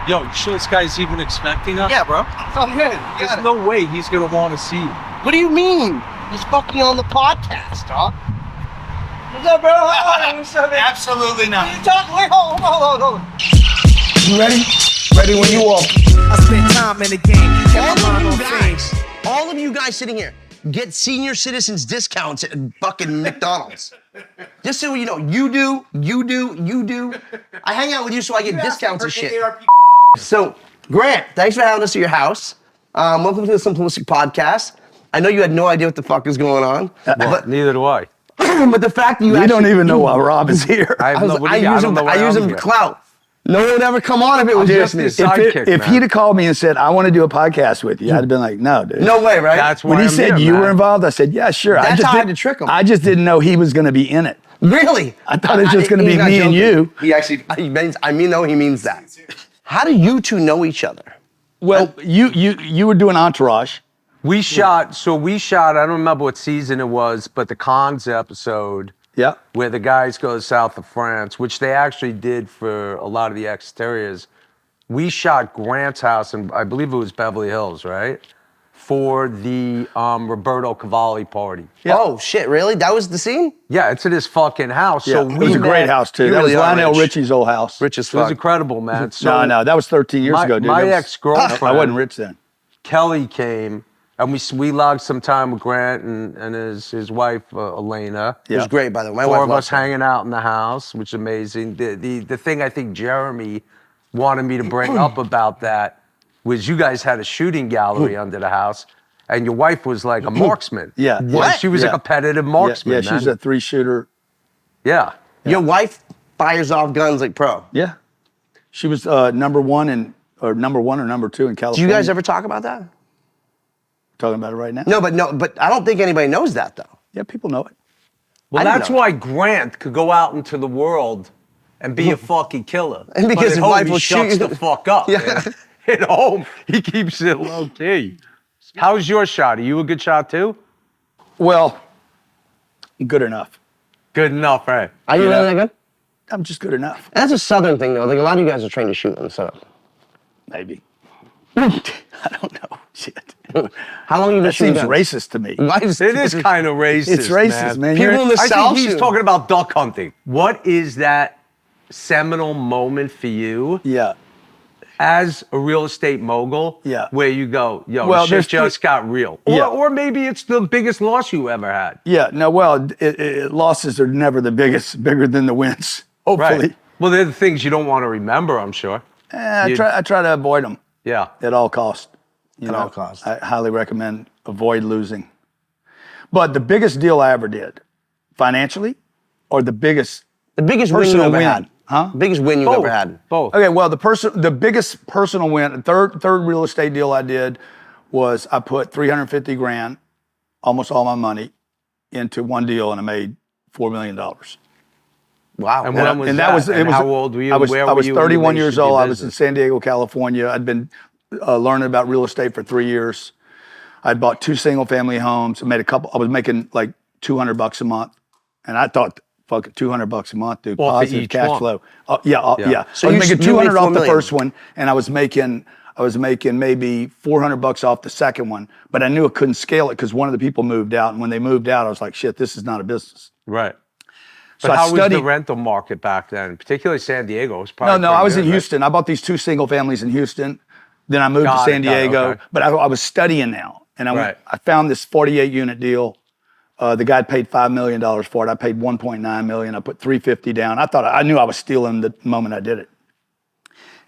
Yo, you sure this guy's even expecting us? Yeah, bro. Oh, yeah. There's no way he's gonna want to see you. What do you mean? He's fucking on the podcast, huh? What's up, bro? What's up, man? Absolutely not. What are you talking? Wait, hold on. You ready? Ready when you walk. I spent time in the game. Kept my mind on things. All of you guys sitting here get senior citizens discounts at fucking McDonald's. Just so you know, you do. I hang out with you so I get discounts and shit. So, Grant, thanks for having us at your house. Welcome to the Simplistic Podcast. I know you had no idea what the fuck is going on. But neither do I. But the fact that you We don't even know why Rob is here. I use him for clout. No one would ever come on if it was just me. If he'd have called me and said, I want to do a podcast with you, I'd have been like, no, dude. No way, right? That's why When he I'm said here, you man. were involved, I said, yeah, sure. That's how I had to trick him. I just didn't know he was going to be in it. Really? I thought it was just going to be he's not me and joking. you. He means that. How do you two know each other? Well, you were doing Entourage. We shot, I don't remember what season it was, but the Cons episode Yeah. where the guys go south of France, which they actually did for a lot of the exteriors. We shot Grant's house, and I believe it was Beverly Hills, right? For the Roberto Cavalli party. Yeah. Oh, shit, really? That was the scene? Yeah, it's at his fucking house. Yeah. So It was a great house, too. You That was really are Lionel rich. Richie's old house. Rich as It was fuck. incredible, man. So No, that was 13 years ago, dude. My That was- ex-girlfriend, I wasn't rich then. Kelly came, and we logged some time with Grant and his wife, Elena. It was great, by the way. My Four wife of loves us hanging out in the house, which is amazing. The thing I think Jeremy wanted me to bring up about that was you guys had a shooting gallery under the house, and your wife was like a marksman. Yeah. And What? she was a Yeah. competitive marksman. Yeah, she's man. a 3-shooter. Yeah. Your wife fires off guns like pro. Yeah. She was number one or number 2 in Do California. you guys ever talk about that? Talking about it right now? No, but I don't think anybody knows that, though. Yeah, people know it. Well, I didn't that's know. why Grant could go out into the world and be a fucking killer. And because But at his home, wife he will shuts shoot you. the fuck up. Yeah. Man. At home, he keeps it low key. How's your shot? Are you a good shot too? Well, good enough. Good enough, right? Are you really that good? I'm just good enough. That's a Southern thing, though. Like, a lot of you guys are trained to shoot in the South. Maybe. I don't know. Shit. How long have you been That shooting seems guns? racist to me. Why is It is kind of racist. It's racist, man. People in the I South think he's shoot. talking about duck hunting. What is that seminal moment for you Yeah. as a real estate mogul? Yeah. Where you go, yo, Well, shit there's just got real. Yeah. Or maybe it's the biggest loss you ever had. Yeah. No, well, losses are never bigger than the wins. Hopefully. Right. Well, they're the things you don't want to remember, I'm sure. I try to avoid them Yeah. at all costs. At all costs. I highly recommend avoid losing. But the biggest deal I ever did, financially, or the biggest The biggest win you personal ever win? had. Huh? Biggest win you've ever had. Both. Okay, well, the biggest personal win, third real estate deal I did was I put $350,000, almost all my money, into one deal, and I made $4 million. Wow. And when was that? And how old were you? I was, Where I were was you in 31 relation years to your old. I was in business? San Diego, California. I'd been learning about real estate for 3 years. I'd bought 2 single-family homes. I was making like $200 a month, and I thought, fucking $200 a month, dude. Off of Positive each cash one. flow. Yeah. So I was making you made 200 off $4 the million. first one, and I was making maybe $400 off the second one. But I knew I couldn't scale it because one of the people moved out, and when they moved out, I was like, shit, this is not a business. Right. So But I how was the studied. rental market back then? Particularly San Diego was probably No, I was in pretty good, right? Houston. I bought these 2 single families in Houston. Then I moved Got to it, San got it, Diego. okay. But I was studying now, and Right. I found this 48-unit deal. The guy paid $5 million for it. I paid $1.9 million. I put $350 down. I knew I was stealing the moment I did it,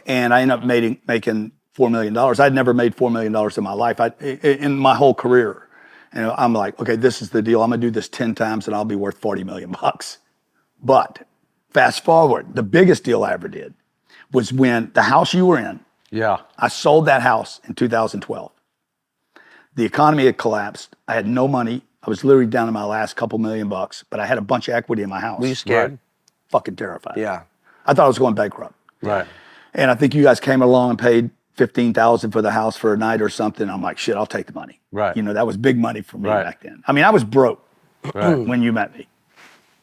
and I ended up making $4 million. I'd never made $4 million in my life, in my whole career. And I'm like, okay, this is the deal. I'm gonna do this 10 times, and I'll be worth $40 million. But fast forward, the biggest deal I ever did was when the house you were in. Yeah. I sold that house in 2012. The economy had collapsed. I had no money. I was literally down to my last couple $1 million, but I had a bunch of equity in my house. Were you scared? Right. Fucking terrified. Yeah. I thought I was going bankrupt. Right. And I think you guys came along and paid $15,000 for the house for a night or something. I'm like, shit, I'll take the money. Right. You know, that was big money for me Right. back then. I mean, I was broke Right. when you met me.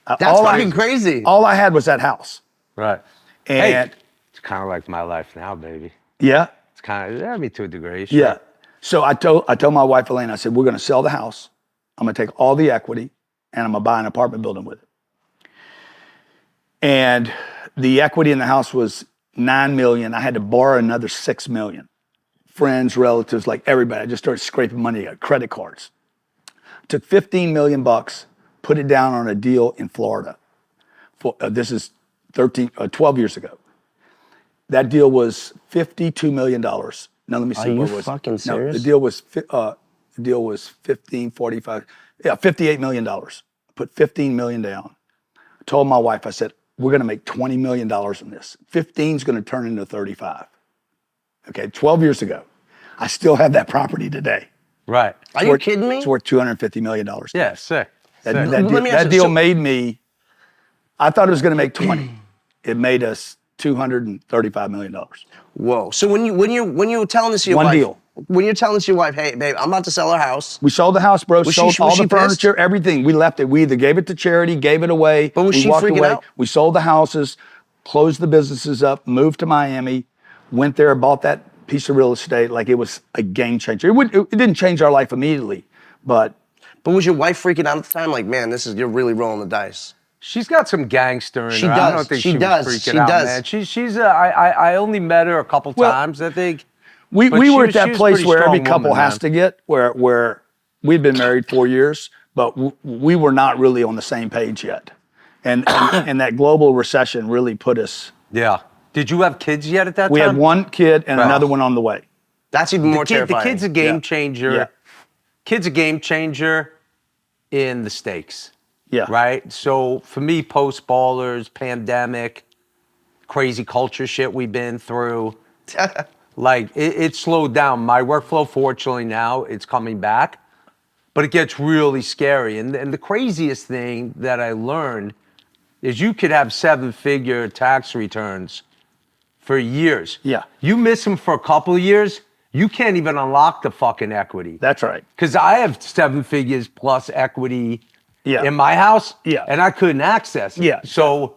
That's fucking crazy. All I had was that house. Right. And It's kind of like my life now, baby. Yeah. It's kind of, I mean, to a degree. Sure. Yeah. So I told my wife, Elaine, I said, we're going to sell the house. I'm going to take all the equity and I'm going to buy an apartment building with it. And the equity in the house was $9 million. I had to borrow another $6 million. Friends, relatives, like everybody. I just started scraping money, got credit cards. Took $15 million, put it down on a deal in Florida. This is 12 years ago. That deal was $52 million. Now let me see. Are you what was fucking serious? No, the deal was 15, 45, $58 million. Put $15 million down. I told my wife, I said, we're going to make $20 million in this. 15 is going to turn into 35. Okay, 12 years ago. I still have that property today. Right. Are you kidding me? It's worth $250 million. Yeah, sick. That deal made me, I thought it was going to make 20. It made us $235 million. Whoa. So when you were telling this to your One wife, deal. when you're telling this to your wife, hey, babe, I'm about to sell our house. We sold the house, bro. Was Sold she all the pissed? furniture, everything. We left it. We either gave it to charity, gave it away. But was we she walked freaking away. out? We sold the houses, closed the businesses up, moved to Miami, went there, bought that piece of real estate. Like it was a game changer. It didn't change our life immediately, but was your wife freaking out at the time? Like, man, you're really rolling the dice. She's got some gangster in She her. does. I don't think She she does. was freaking She out, does. man. I only met her a couple Well, times, I think. we But were she at that was place pretty where every strong couple woman, has man. to get, where we'd been married 4 years, but we were not really on the same page yet. And that global recession really put us. Yeah. Did you have kids yet at that We time? had one kid and Wow. another one on the way. That's even more The terrifying. kid's a game Yeah. changer. Yeah. Kid's a game changer in the stakes. Yeah. Right? So for me, post-ballers, pandemic, crazy culture shit we've been through, like it slowed down. My workflow, fortunately now, it's coming back, but it gets really scary. And the craziest thing that I learned is you could have 7-figure tax returns for years. Yeah. You miss them for a couple of years, you can't even unlock the fucking equity. That's right. Because I have 7 figures plus equity Yeah. in my house, Yeah. and I couldn't access it. Yeah. So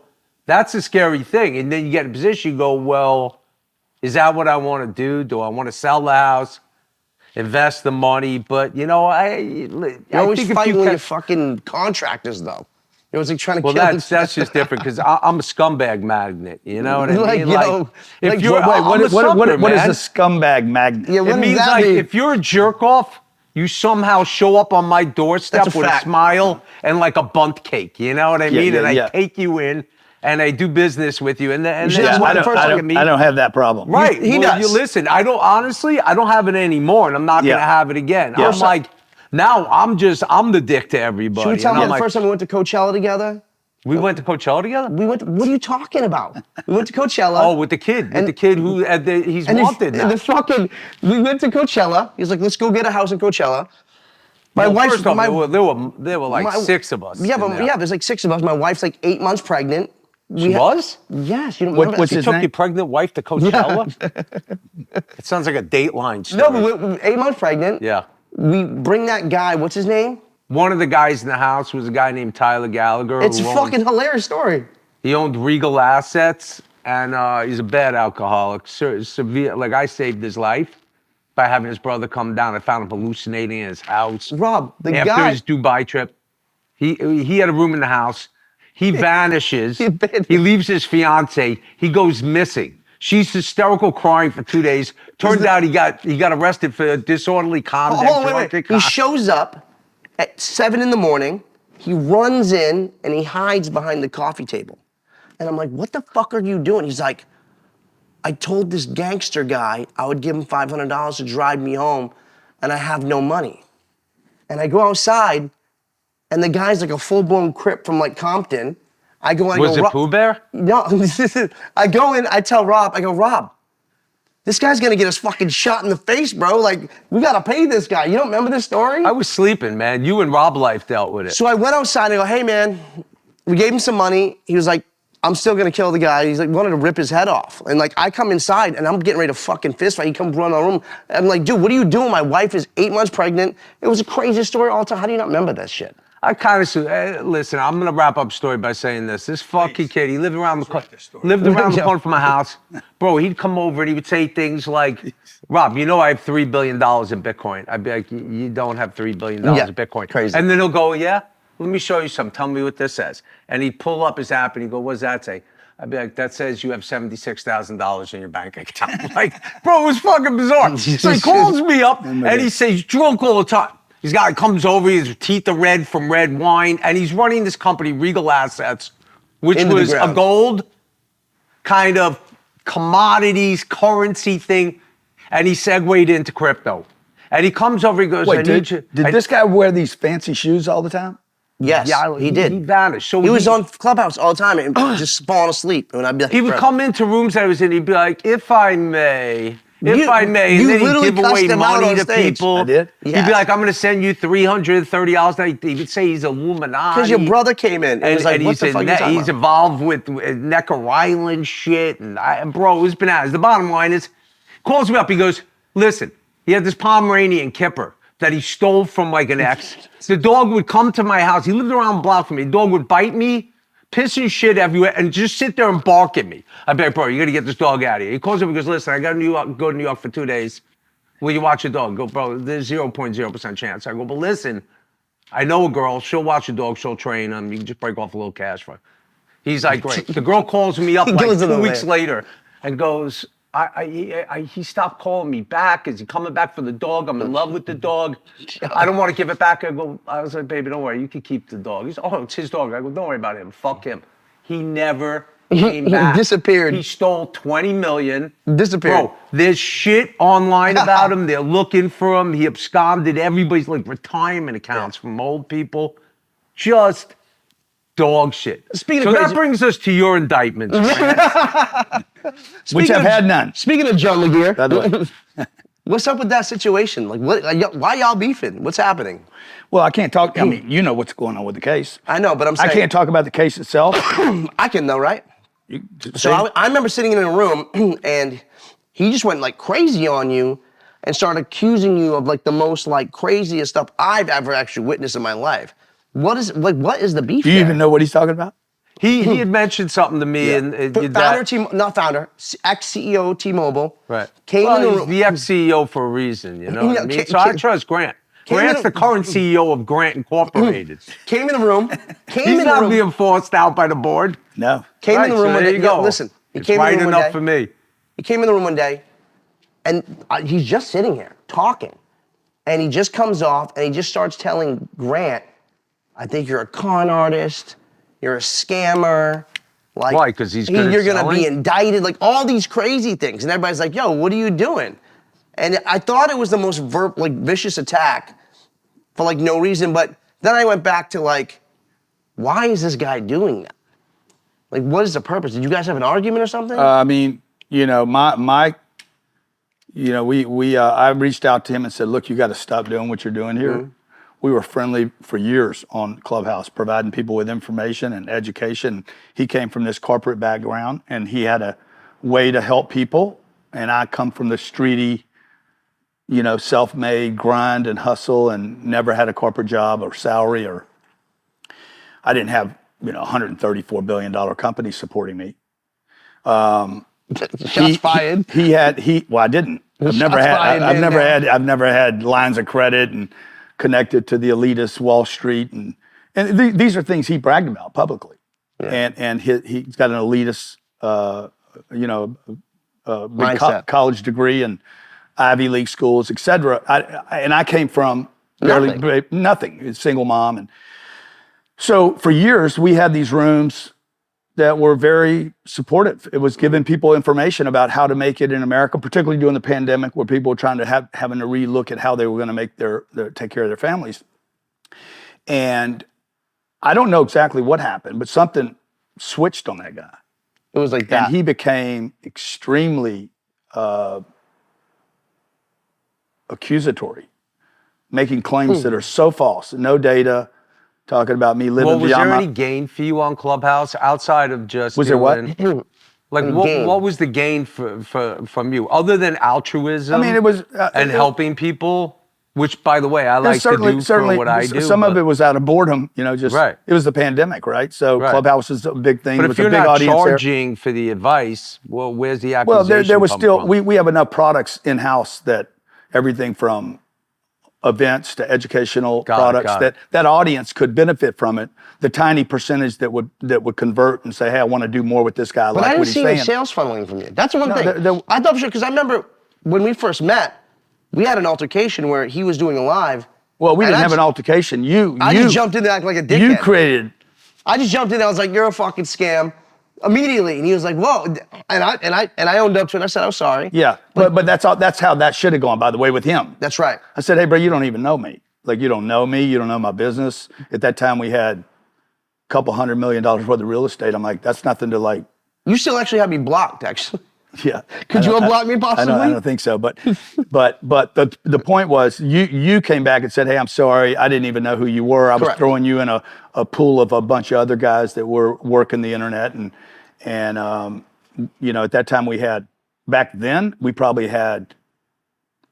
that's a scary thing. And then you get in a position, you go, well, is that what I want to do? Do I want to sell the house, invest the money? But, you know, You're always think if fighting you with can- your fucking contractors, though. It was like trying to Well, kill that's just different because I'm a scumbag magnet. You know what I mean? Like, yo, if like, you're, wait, I'm a sucker, what is man. a scumbag magnet? Yeah, what It does means that like mean? if you're a jerk off, you somehow show up on my doorstep That's a with a fact. smile and like a bunt cake. You know what I mean? yeah, and I yeah. take you in and I do business with you. And then should that's have what the the first first look look at me. I don't have that problem. Right. He well, does. You listen, I don't have it anymore, and I'm not Yeah. gonna have it again. Yeah. I'm like, now I'm the dick to everybody. Should we tell And me I'm the like, first time we went to Coachella together? we went to Coachella together? What are you talking about? We went to Coachella. Oh, with the kid. With the kid who he's and wanted now. we went to Coachella. He's like, let's go get a house in Coachella. My Well, wife's first off, there were like my- 6 of us. Yeah, in but there. yeah, there's like 6 of us. My wife's like 8 months pregnant. She was? Yes, you don't What- remember what's that? his Took name? your pregnant wife to Coachella? It sounds like a Dateline story. No, but we're 8 months pregnant. Yeah. We bring that guy. What's his name? One of the guys in the house was a guy named Tyler Gallagher. It's a who fucking hilarious story. He owned Regal Assets, and he's a bad alcoholic. Severe, like I saved his life by having his brother come down. I found him hallucinating in his house. Rob, the After guy. his Dubai trip, he had a room in the house. He vanishes. He abandoned- He leaves his fiance. He goes missing. She's hysterical, crying for 2 days. Turns out he got arrested for disorderly conduct. Hold on, wait. drunken He shows up at 7 in the morning. He runs in and he hides behind the coffee table. And I'm like, what the fuck are you doing? He's like, I told this gangster guy I would give him $500 to drive me home, and I have no money. And I go outside, and the guy's like a full-blown Crip from like Compton. I go and I Was go, it "Rob-" Pooh Bear? No, I go in, I tell Rob, Rob, this guy's gonna get us fucking shot in the face, bro. Like, we gotta pay this guy. You don't remember this story? I was sleeping, man. You and Rob Life dealt with it. So I went outside and I go, hey man, we gave him some money. He was like, I'm still gonna kill the guy. He's like, wanted to rip his head off. And like, I come inside and I'm getting ready to fucking fist fight. He comes run in the room. I'm like, dude, what are you doing? My wife is 8 months pregnant. It was the craziest story all the time. How do you not remember that shit? I kind of listen. I'm gonna wrap up story by saying this. This fucking kid, he lived around the corner from my house, bro. He'd come over and he would say things like, "Rob, you know I have $3 billion in Bitcoin." I'd be like, "You don't have $3 billion in Bitcoin." Crazy. And then he'll go, "Yeah, let me show you something. Tell me what this says." And he'd pull up his app and he'd go, "What does that say?" I'd be like, "That says you have $76,000 in your bank account." Like, bro, it was fucking bizarre. So he calls me up and he says, "He's drunk all the time." This guy comes over, his teeth are red from red wine, and he's running this company, Regal Assets, which was a gold kind of commodities, currency thing, and he segued into crypto. And he comes over, he goes, Wait, I need you. Did this guy wear these fancy shoes all the time? Yes, he did. He vanished. So he was on Clubhouse all the time and just falling asleep. And I'd be like, he would come into rooms that I was in, he'd be like, if I may, and then he'd give away money to people. I did? He'd be like, I'm going to send you $330. Now he would say he's Illuminati. Because your brother came in and was like, what the fuck are you talking he's about? involved with Necker Island shit. And bro, it's bananas. The bottom line is, calls me up, he goes, listen, he had this Pomeranian Kipper that he stole from like an ex. The dog would come to my house. He lived around the block from me. The dog would bite me, piss and shit everywhere, and just sit there and bark at me. I'd be like, bro, you got to get this dog out of here. He calls up and goes, listen, I got to go to New York for 2 days. Will you watch your dog? I go, bro, there's 0.0% chance. I go, but listen, I know a girl. She'll watch your dog. She'll train him. You can just break off a little cash for her. He's like, great. The girl calls me up like 2 weeks later and goes, he stopped calling me back. Is he coming back for the dog? I'm in love with the dog. I don't want to give it back. I was like, baby, don't worry. You can keep the dog. He's, oh, it's his dog. I go, don't worry about him. Fuck him. He never came back. He disappeared. He stole $20 million. Disappeared. Bro, there's shit online about him. They're looking for him. He absconded everybody's like retirement accounts from old people. Just dog shit. Speaking so of that crazy- brings us to your indictments. Which I've had none. Speaking of John McGear, By the way. what's up with that situation? Like, why y'all beefing? What's happening? Well, I can't talk. I mean, you know what's going on with the case. I know, but I'm saying I can't talk about the case itself. I can know, right? So I remember sitting in a room and he just went like crazy on you and started accusing you of like the most like craziest stuff I've ever actually witnessed in my life. What is the beef? Do you there? even know what he's talking about? He had mentioned something to me, and Not founder, ex-CEO T-Mobile. right. Came in the He's room. the ex-CEO for a reason, you know what I mean? So I trust Grant. in Grant's the- the current CEO of Grant Incorporated. Came in the room. He's not being forced out by the board. No. Came in the room so one there day. you go. Listen, he It's came right in the room one enough day. for me. He came in the room one day, and he's just sitting here talking, and he just comes off and he just starts telling Grant, "I think you're a con artist. You're a scammer. Like, Why? 'Cause he's good at you're gonna be selling? indicted. Like all these crazy things." And everybody's like, "Yo, what are you doing?" And I thought it was the most vicious attack for like no reason. But then I went back to like, why is this guy doing that? Like, what is the purpose? Did you guys have an argument or something? I mean, you know, I reached out to him and said, look, you got to stop doing what you're doing here. Mm-hmm. We were friendly for years on Clubhouse, providing people with information and education. He came from this corporate background and he had a way to help people. And I come from the streety, you know, self-made grind and hustle and never had a corporate job or salary, or I didn't have, you know, $134 billion company supporting me. Shots fired. Well, I didn't. I've never had lines of credit and connected to the elitist Wall Street, and these are things he bragged about publicly. Yeah. And he's got an elitist, big college degree and Ivy League schools, et cetera. I came from barely nothing, single mom, and so for years we had these rooms that were very supportive. It was giving people information about how to make it in America, particularly during the pandemic, where people were trying to having to relook at how they were going to make take care of their families. And I don't know exactly what happened, but something switched on that guy. It was like that. And he became extremely accusatory, making claims that are so false, no data, talking about me living Well, was beyond there my... any gain for you on Clubhouse outside of just Was there what? Like what was the gain from you other than altruism? I mean, it was and helping people? Which, by the way, I like to do for what I do. Some of it was out of boredom, just Right. It was the pandemic, right? So Clubhouse was a big thing. But It if was you're a big not audience charging for the advice, well, where's the Well, accusation there was come still, from? we have enough products in-house that everything from events to educational products that audience could benefit from it. The tiny percentage that would convert and say, hey, I want to do more with this guy. But I like didn't what he's see saying. any sales funneling from you. That's one thing. there- I thought for sure, because I remember when we first met, we had an altercation where he was doing a live. Well, we and didn't have an altercation. I just jumped in there acting like a dickhead. You created. I just jumped in. I was like, "You're a fucking scam," immediately, and he was like, "Whoa!" And I owned up to it. I said, "I'm sorry." Yeah, but that's how that should have gone. By the way, with him. That's right. I said, hey, bro, you don't even know me. Like, you don't know me. You don't know my business. At that time, we had a couple $100 million worth of real estate. I'm like, that's nothing to like. You still actually have me blocked, actually. Yeah. Could you unblock me possibly? I don't think so. But the point was, you came back and said, hey, I'm sorry. I didn't even know who you were. I was throwing you in a pool of a bunch of other guys that were working the internet. And at that time back then, we probably had,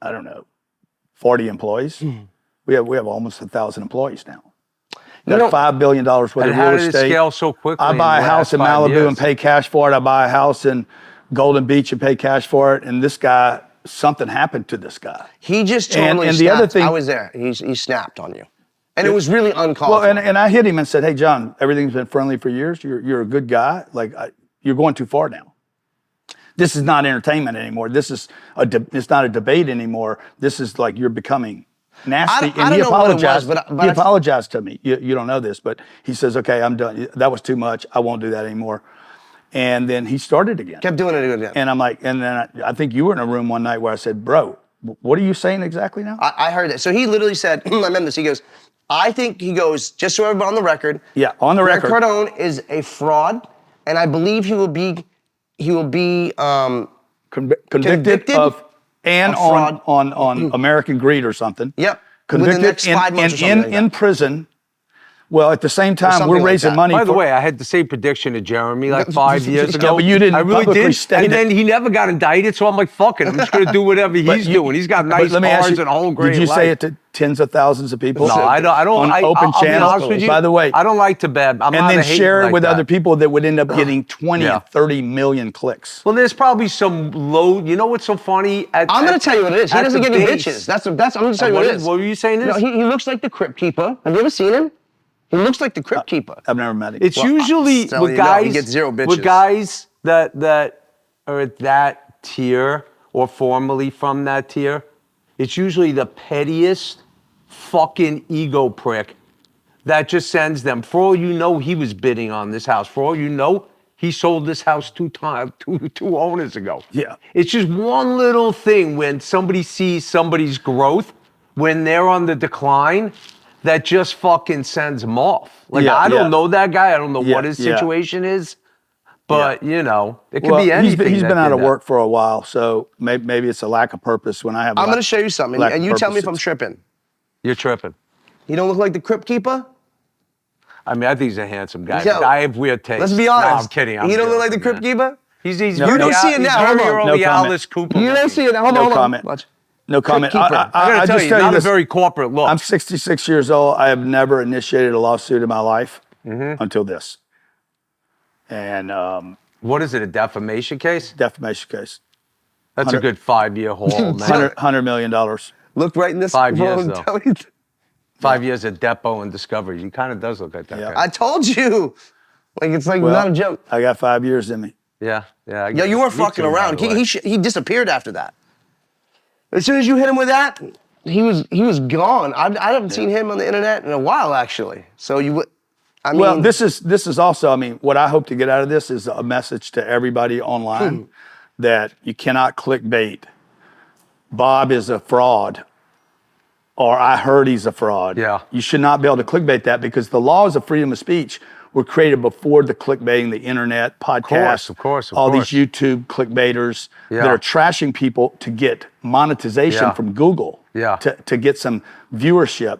I don't know, 40 employees. We have almost 1,000 employees now. Got $5 billion worth of real estate. How did it scale so quickly? I buy a house in Malibu and pay cash for it. I buy a house in Golden Beach and pay cash for it. And this guy, something happened to this guy. He just totally snapped. The other thing, I was there. He snapped on you. And it was really uncalled for. Well, and I hit him and said, hey, John, everything's been friendly for years. You're a good guy. Like, you're going too far now. This is not entertainment anymore. This is it's not a debate anymore. This is like you're becoming nasty. I don't know what it was, but he apologized to me. You don't know this, but he says, okay, I'm done. That was too much. I won't do that anymore. And then he started again. Kept doing it again. And I'm like, and then I think you were in a room one night where I said, bro, what are you saying exactly now? I heard it. So he literally said, I remember this, he goes, I think, he goes, just so everybody on the record. Yeah, on the record. Grant Cardone is a fraud, and I believe he will be convicted of and fraud. on American Greed or something. Yep. Convicted within the next 5 months or something in prison. Well, at the same time, we're raising money. By the way, I had the same prediction to Jeremy like 5 years ago. Yeah, but you didn't I really publicly did. state And then he never got indicted, so I'm like, fuck it. I'm just going to do whatever he's doing. He's got nice cars and a whole great life. Did you say it to tens of thousands of people? No, I don't. On open I'll be channels. honest with you, By the way, I don't like to bad. I'm and not then a hater share it like with that. other people that would end up getting 20 or 30 million clicks. Well, there's probably some low. You know what's so funny? I'm going to tell you what it is. He doesn't get any bitches. That's. I'm going to tell you what it is. What were you saying? No, he looks like the Crypt Keeper. Have you ever seen him? He looks like the Crypt Keeper. I've never met him. It's usually with guys. He gets zero bitches. With guys that are at that tier or formerly from that tier. It's usually the pettiest fucking ego prick that just sends them. For all you know, he was bidding on this house. For all you know, he sold this house two owners ago. Yeah. It's just one little thing when somebody sees somebody's growth, when they're on the decline, that just fucking sends them off. Like, I don't know that guy. I don't know what his situation is. But, it could be anything. He's been out of work for a while, so maybe it's a lack of purpose when I have I'm going to show you something, and you tell me if I'm tripping. You're tripping. You don't look like the Crypt Keeper? I mean, I think he's a handsome guy. Yo, I have weird taste. Let's be honest. No, I'm kidding. You don't look like the Crypt Keeper? He's you don't see it now. Hold on. No Alice Cooper. You don't see it now. Hold on. No comment. Watch. No comment. I gotta tell you, not a very corporate look. I'm 66 years old. I have never initiated a lawsuit in my life until this. And what is it? A defamation case? Defamation case. That's a good 5-year haul, man. $100 million. Look right in this 5 years phone, though. 5 years at Depot and Discovery. He kind of does look like that guy. I told you. Like, it's like not a joke. I got 5 years in me. Yeah. Yo, you were fucking around. He disappeared after that. As soon as you hit him with that, he was gone. I haven't seen him on the internet in a while, actually. So you would. I mean, well, this is also. I mean, what I hope to get out of this is a message to everybody online that you cannot clickbait. Bob is a fraud, or I heard he's a fraud. Yeah. You should not be able to clickbait that because the laws of freedom of speech were created before the clickbaiting, the internet, podcasts, of course, all these YouTube clickbaiters that are trashing people to get monetization from Google, to get some viewership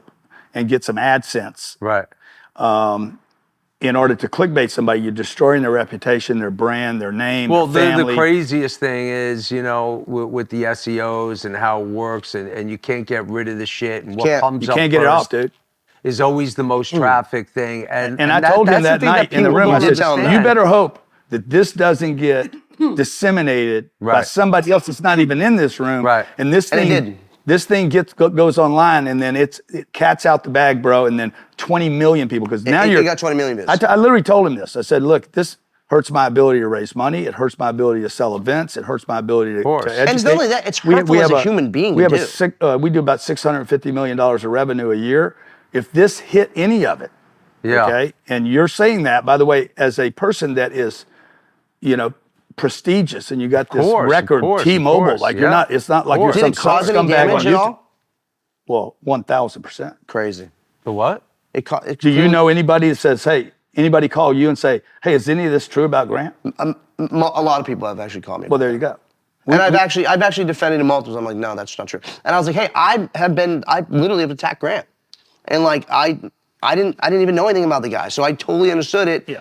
and get some AdSense. Right. in order to clickbait somebody, you're destroying their reputation, their brand, their name, Well, their family. the craziest thing is, with the SEOs and how it works, and you can't get rid of the shit, and what comes You up can't get it off, first dude. is always the most traffic thing. And I told him that's the that thing night in the people room, I don't said, understand. you better hope that this doesn't get disseminated by Right. somebody else that's not even in this room. Right. And this And it thing, did. this thing goes online, and then it cat's out the bag, bro. And then 20 million people, because now You got 20 million views. I literally told him this. I said, look, this hurts my ability to raise money. It hurts my ability to sell events. It hurts my ability to educate. And it's not only that, it's hurtful as a human being We to have do. we do about $650 million of revenue a year. If this hit any of it, Yeah. okay, and you're saying that, by the way, as a person that is, prestigious, and you got this record, T-Mobile, like you're not. It's not like you're Did some it cause any scumbag damage on at YouTube. all? Well, 1,000%. Crazy. The what? Do you know anybody that says, hey, anybody call you and say, hey, is any of this true about Grant? A lot of people have actually called me. Well, there you go. And I've actually defended him multiple times. I'm like, no, that's not true. And I was like, hey, I literally have attacked Grant. And like, I didn't even know anything about the guy. So I totally understood it. Yeah.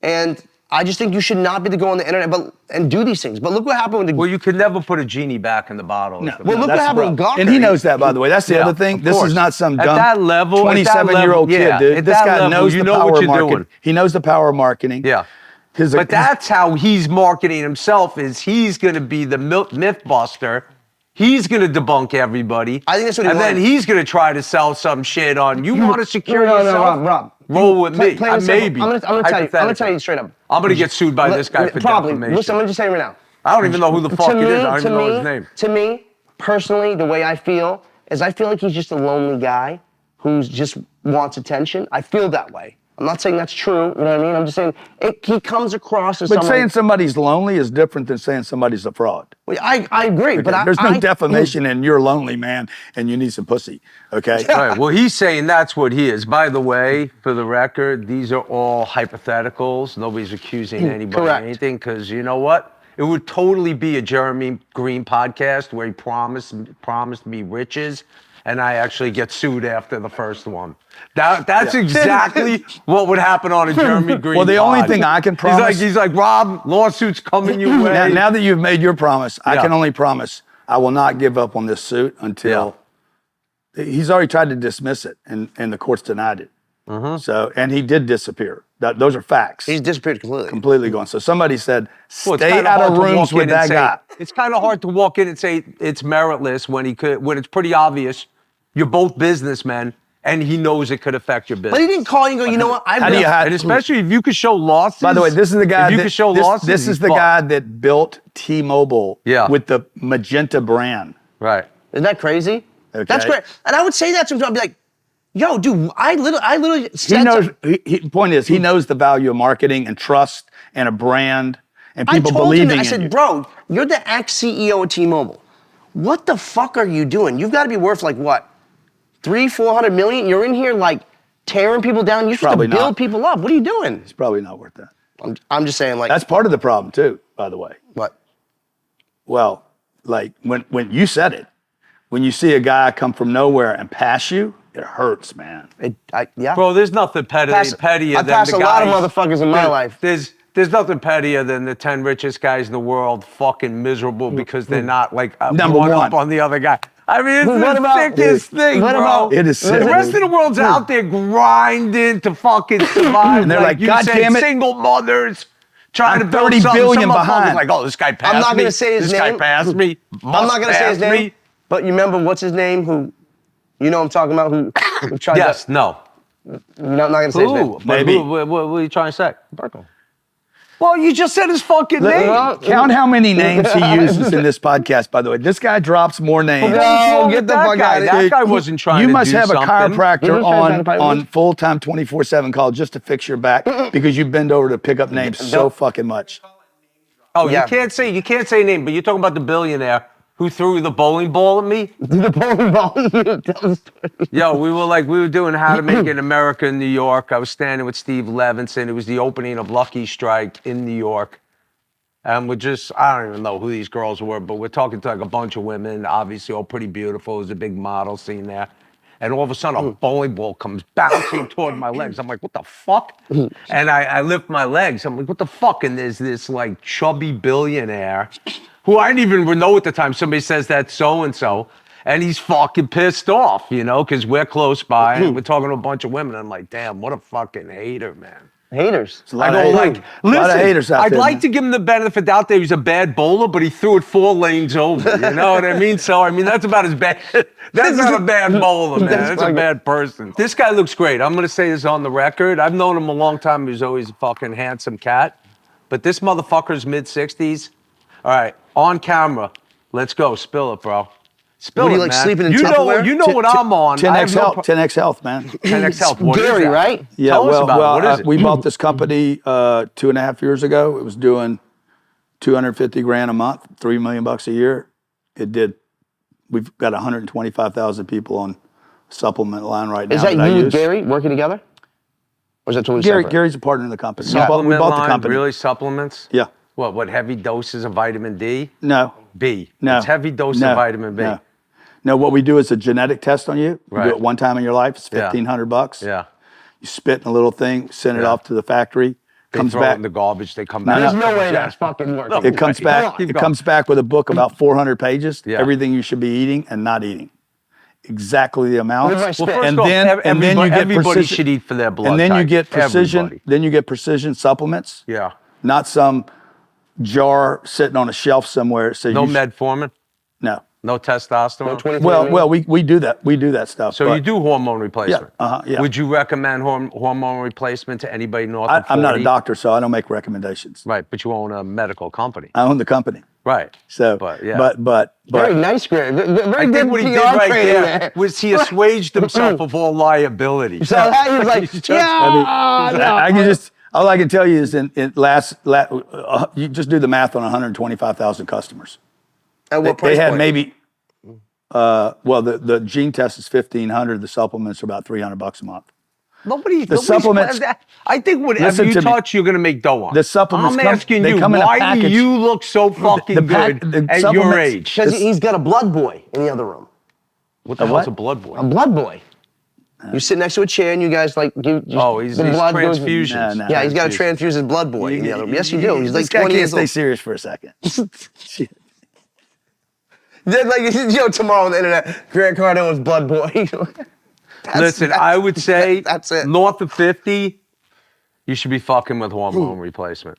And I just think you should not be to go on the internet and do these things. But look what happened with Well, you could never put a genie back in the bottle. No, Well, look that's what happened the with problem. Gawker. And he knows that, by the way. That's the Yeah, other thing. of This course. is not some At dumb that level, 27-year-old kid, yeah, dude. at This that guy level, knows you the know power what of you're marketing. doing. He knows the power of marketing. Yeah. But that's how he's marketing himself, is he's going to be the myth buster. He's going to debunk everybody. I think that's what he And then wanted. he's going to try to sell some shit on, you want to secure No, yourself? Rob. Roll with me. Plain and Maybe. simple. I'm gonna tell you straight up. I'm going to get sued by this guy for Probably. defamation. Listen, I'm gonna just tell you right now. I don't even know who the fuck it is. I don't even know his name. To me, personally, the way I feel is I feel like he's just a lonely guy who just wants attention. I feel that way. I'm not saying that's true, you know what I mean? I'm just saying he comes across as But someone... saying somebody's lonely is different than saying somebody's a fraud. Well, I agree, but There's no defamation in you're lonely, man, and you need some pussy, okay? Right. Well, he's saying that's what he is. By the way, for the record, these are all hypotheticals. Nobody's accusing anybody Correct. of anything, because you know what? It would totally be a Jeremy Greene podcast where he promised me riches, and I actually get sued after the first one. That's exactly what would happen on a Jeremy Greene Well, the only pod. thing I can promise... He's like, Rob, lawsuits coming your way. Now that you've made your promise, I Yeah. can only promise I will not give up on this suit until... He's already tried to dismiss it, and the courts denied it. Mm-hmm. So, and he did disappear. Those are facts. He's disappeared completely. Completely gone. So somebody said, Well, it's stay kinda out hard of to rooms walk with in and that say- guy. It's kind of hard to walk in and say it's meritless when it's pretty obvious you're both businessmen and he knows it could affect your business. But he didn't call you and go, you know what? How do you hide? And especially if you could show losses. By the way, this is the guy. If you that, could show this, losses, this is he's the fucked. guy that built T-Mobile Yeah. with the magenta brand. Right. Isn't that crazy? Okay. That's great. And I would say that to him. I'd be like, yo, dude, I literally said He knows. something. Point is, he knows the value of marketing and trust and a brand and I people told him, believing that. I in said, you. bro, you're the ex-CEO of T-Mobile. What the fuck are you doing? You've got to be worth like what? 300-400 million? You're in here like tearing people down. You're supposed Probably to build not. people up. What are you doing? It's probably not worth that. I'm just saying, like, That's part of the problem too, by the way. what? Well, like when you said it, when you see a guy come from nowhere and pass you, it hurts, man. Yeah. Bro, there's nothing pettier I than pass the a lot of guys- motherfuckers in my life. There's nothing pettier than the 10 richest guys in the world fucking miserable because they're not like Number one one. up on the other guy. I mean, it's What the about- sickest thing, what bro. about- It is sick. The rest of the world's out there grinding to fucking survive. And they're like, you God said, damn it. single mothers trying I'm to build 30 something. billion Some motherfucker's behind. like, oh, this guy passed me. I'm not going to say his this name. guy passed me. I'm not going to say his Must name. pass me. But you remember what's his name? Who, you know what I'm talking about? Who tried Yes, to... no. You're not going to say his name. Maybe. What are you trying to say? Well, you just said his fucking name. Well, Count how many names he uses in this podcast, by the way. This guy drops more names. No, wrong get with the that fuck guy? out of That here. guy wasn't trying You to must do have a something. chiropractor He was trying to on full-time 24/7 call just to fix your back because you bend over to pick up names so fucking much. Oh, Yeah. you can't say a name, but you're talking about the billionaire who threw the bowling ball at me. The bowling ball. Tell the story. Yo, we were doing How to Make It in America in New York. I was standing with Steve Levinson. It was the opening of Lucky Strike in New York. And I don't even know who these girls were, but we're talking to like a bunch of women, obviously all pretty beautiful. It was a big model scene there. and all of a sudden a bowling ball comes bouncing toward my legs. I'm like, what the fuck? And I lift my legs. I'm like, what the fuck? And there's this like chubby billionaire who I didn't even know at the time. Somebody says that's so-and-so. And he's fucking pissed off, you know, because we're close by and we're talking to a bunch of women. I'm like, damn, what a fucking hater, man. Haters. A lot of haters out I'd there, like man. to give him the benefit of the doubt that he was a bad bowler, but he threw it 4 lanes over. You know what I mean? So, I mean, that's about as bad. That's not a bad bowler, man. That's a bad person. This guy looks great. I'm going to say this on the record. I've known him a long time. He was always a fucking handsome cat. But this motherfucker's mid-60s. All right, on camera. Let's go. Spill it, bro. Spill What do you it, like, man. sleeping in you know, Tupperware? you know what I'm on. 10X Health, 10X Health, man. 10X Health. What is Gary, that? right? Yeah, Tell us about it. What is it? We bought this company 2.5 years ago. It was doing 250 grand a month, $3 million a year. We've got 125,000 people on supplement line right now. Is that I you and use. Gary working together? Or is that totally separate? Gary's a partner in the company. We Supplement bought the line, company. really supplements? Yeah. What, heavy doses of vitamin D? No. B. No. It's heavy dose No. of vitamin B. No, what we do is a genetic test on you. You Right. do it one time in your life. It's Yeah. $1,500. Yeah. You spit in a little thing, send it Yeah. off to the factory. They Comes throw back. it in the garbage. They come back. There's no way that's fucking working. It comes back. Keep It going. comes back with a book about 400 pages. Yeah. Everything you should be eating and not eating. Exactly the amount. What if I spit? Well, first And off, then- and then you get everybody precision- should eat for their blood And then you type. get precision. Everybody. Then you get precision supplements. Yeah. Not some jar sitting on a shelf somewhere. It says No you metformin? No. No testosterone? No 23 Well, we do that. We do that stuff. So but you do hormone replacement? Yeah. Would you recommend hormone replacement to anybody north of 40? I'm not a doctor, so I don't make recommendations. Right, but you own a medical company. I own the company. Right. So, But, yeah. but Very nice, Grant. Very I good think what he did PR right training there was he assuaged himself of all liability. So that he was like, all I can tell you is in you just do the math on 125,000 customers. At what They price had point? maybe, the gene test is 1,500. The supplements are about $300 a month. Nobody's supplements- I think whatever Listen you to me. touch, you're going to make dough on. The supplements I'm come- asking they you, come in a why do package. you look so fucking The pack- good the at your supplements- age? Because he's got a blood boy in the other room. What the hell's a blood boy? A blood boy. You sit next to a chair and you guys like give. Oh, he's transfusions. No, Yeah, he's got to transfuse his blood boy in the other room. Yes, you do. He's like this guy 20 can't years stay old. serious for a second. Shit. Then, like, tomorrow on the internet, Grant Cardone's blood boy. Listen, I would say that's it. north of 50, you should be fucking with hormone replacement.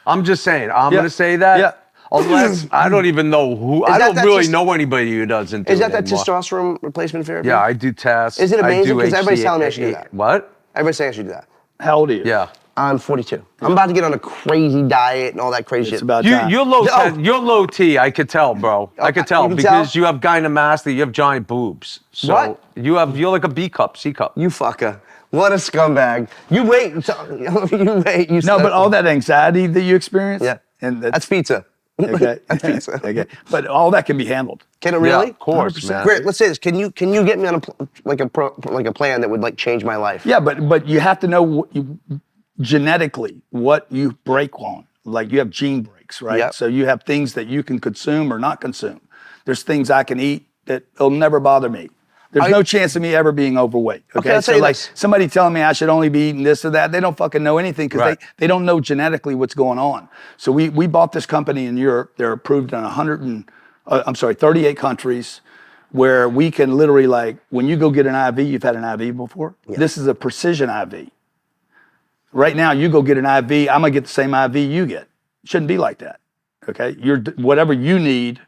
I'm just saying. I'm Yeah. going to say that. Yeah. Unless I don't even know who. I that don't really just- know anybody who doesn't do Is it that anymore. testosterone replacement therapy? Yeah, I do tests. Is it I amazing? do 'Cause everybody's HCA telling me I should do that. What? Everybody's saying I should do that. How old are you? Yeah. I'm 42. I'm about to get on a crazy diet and all that crazy It's shit. about time. You're low. No. You're low T. I could tell, bro. I could tell You can because tell? you have gynecomastia. You have giant boobs. So What? You're like a B cup, C cup. You fucker. What a scumbag. You wait. You wait. You No, but all that anxiety that you experience. Yeah. And That's pizza. okay. That's pizza. Okay. But all that can be handled. Can it Yeah, really? of course, 100%. man. Grant, let's say this. Can you get me on a plan that would like change my life? Yeah, but you have to know genetically what you break on. Like you have gene breaks, right? Yep. So you have things that you can consume or not consume. There's things I can eat that will never bother me. There's no chance of me ever being overweight. Okay, I'll tell so you like this. somebody telling me I should only be eating this or that, they don't fucking know anything because Right. they don't know genetically what's going on. So we bought this company in Europe. They're approved in 38 countries, where we can literally, like, when you go get an IV, you've had an IV before. Yeah. This is a precision IV. Right now, you go get an IV, I'm gonna get the same IV you get. Shouldn't be like that. Okay, whatever you need.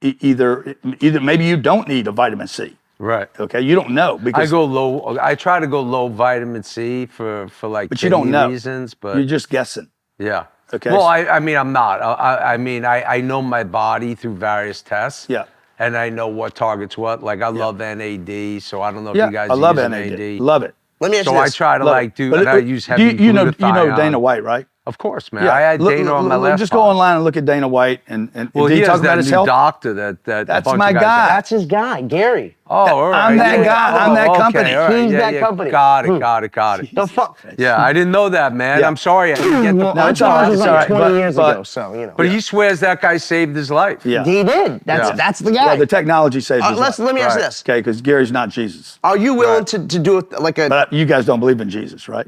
Either maybe you don't need a vitamin C. Right. Okay, you don't know I because go low. I try to go low vitamin C for like but you don't kidney know reasons. But you're just guessing. yeah. Okay. Well, I mean, I'm not. I mean, I know my body through various tests. Yeah. And I know what targets what. Like I love NAD, so I don't know if Yeah, you guys I love use NAD. Love it. Let me ask So you I this. try to Love like it. do. But And I use heavy you know glutathione. Dana White, right? Of course, man. I had Dana on my last Just go online and look at Dana White and well, did he he talk has about that his new health? doctor that That's a bunch my of guys guy. have. That's his guy, Gary. Oh, all right. I'm that guy. I'm that company. Okay, He's that company. Got it. The fuck? Yeah, I didn't know that, man. Yeah. I'm sorry. I didn't get the Well, No, it's Entourage all right, was it's like all right, 20 but- years but- ago, so, you know. But he swears that guy saved his life. Yeah. He did. Yeah. That's the guy. Yeah, the technology saved his life. Let me ask you Right. this. Okay, because Gary's not Jesus. Are you willing to do it like a... But you guys don't believe in Jesus, right?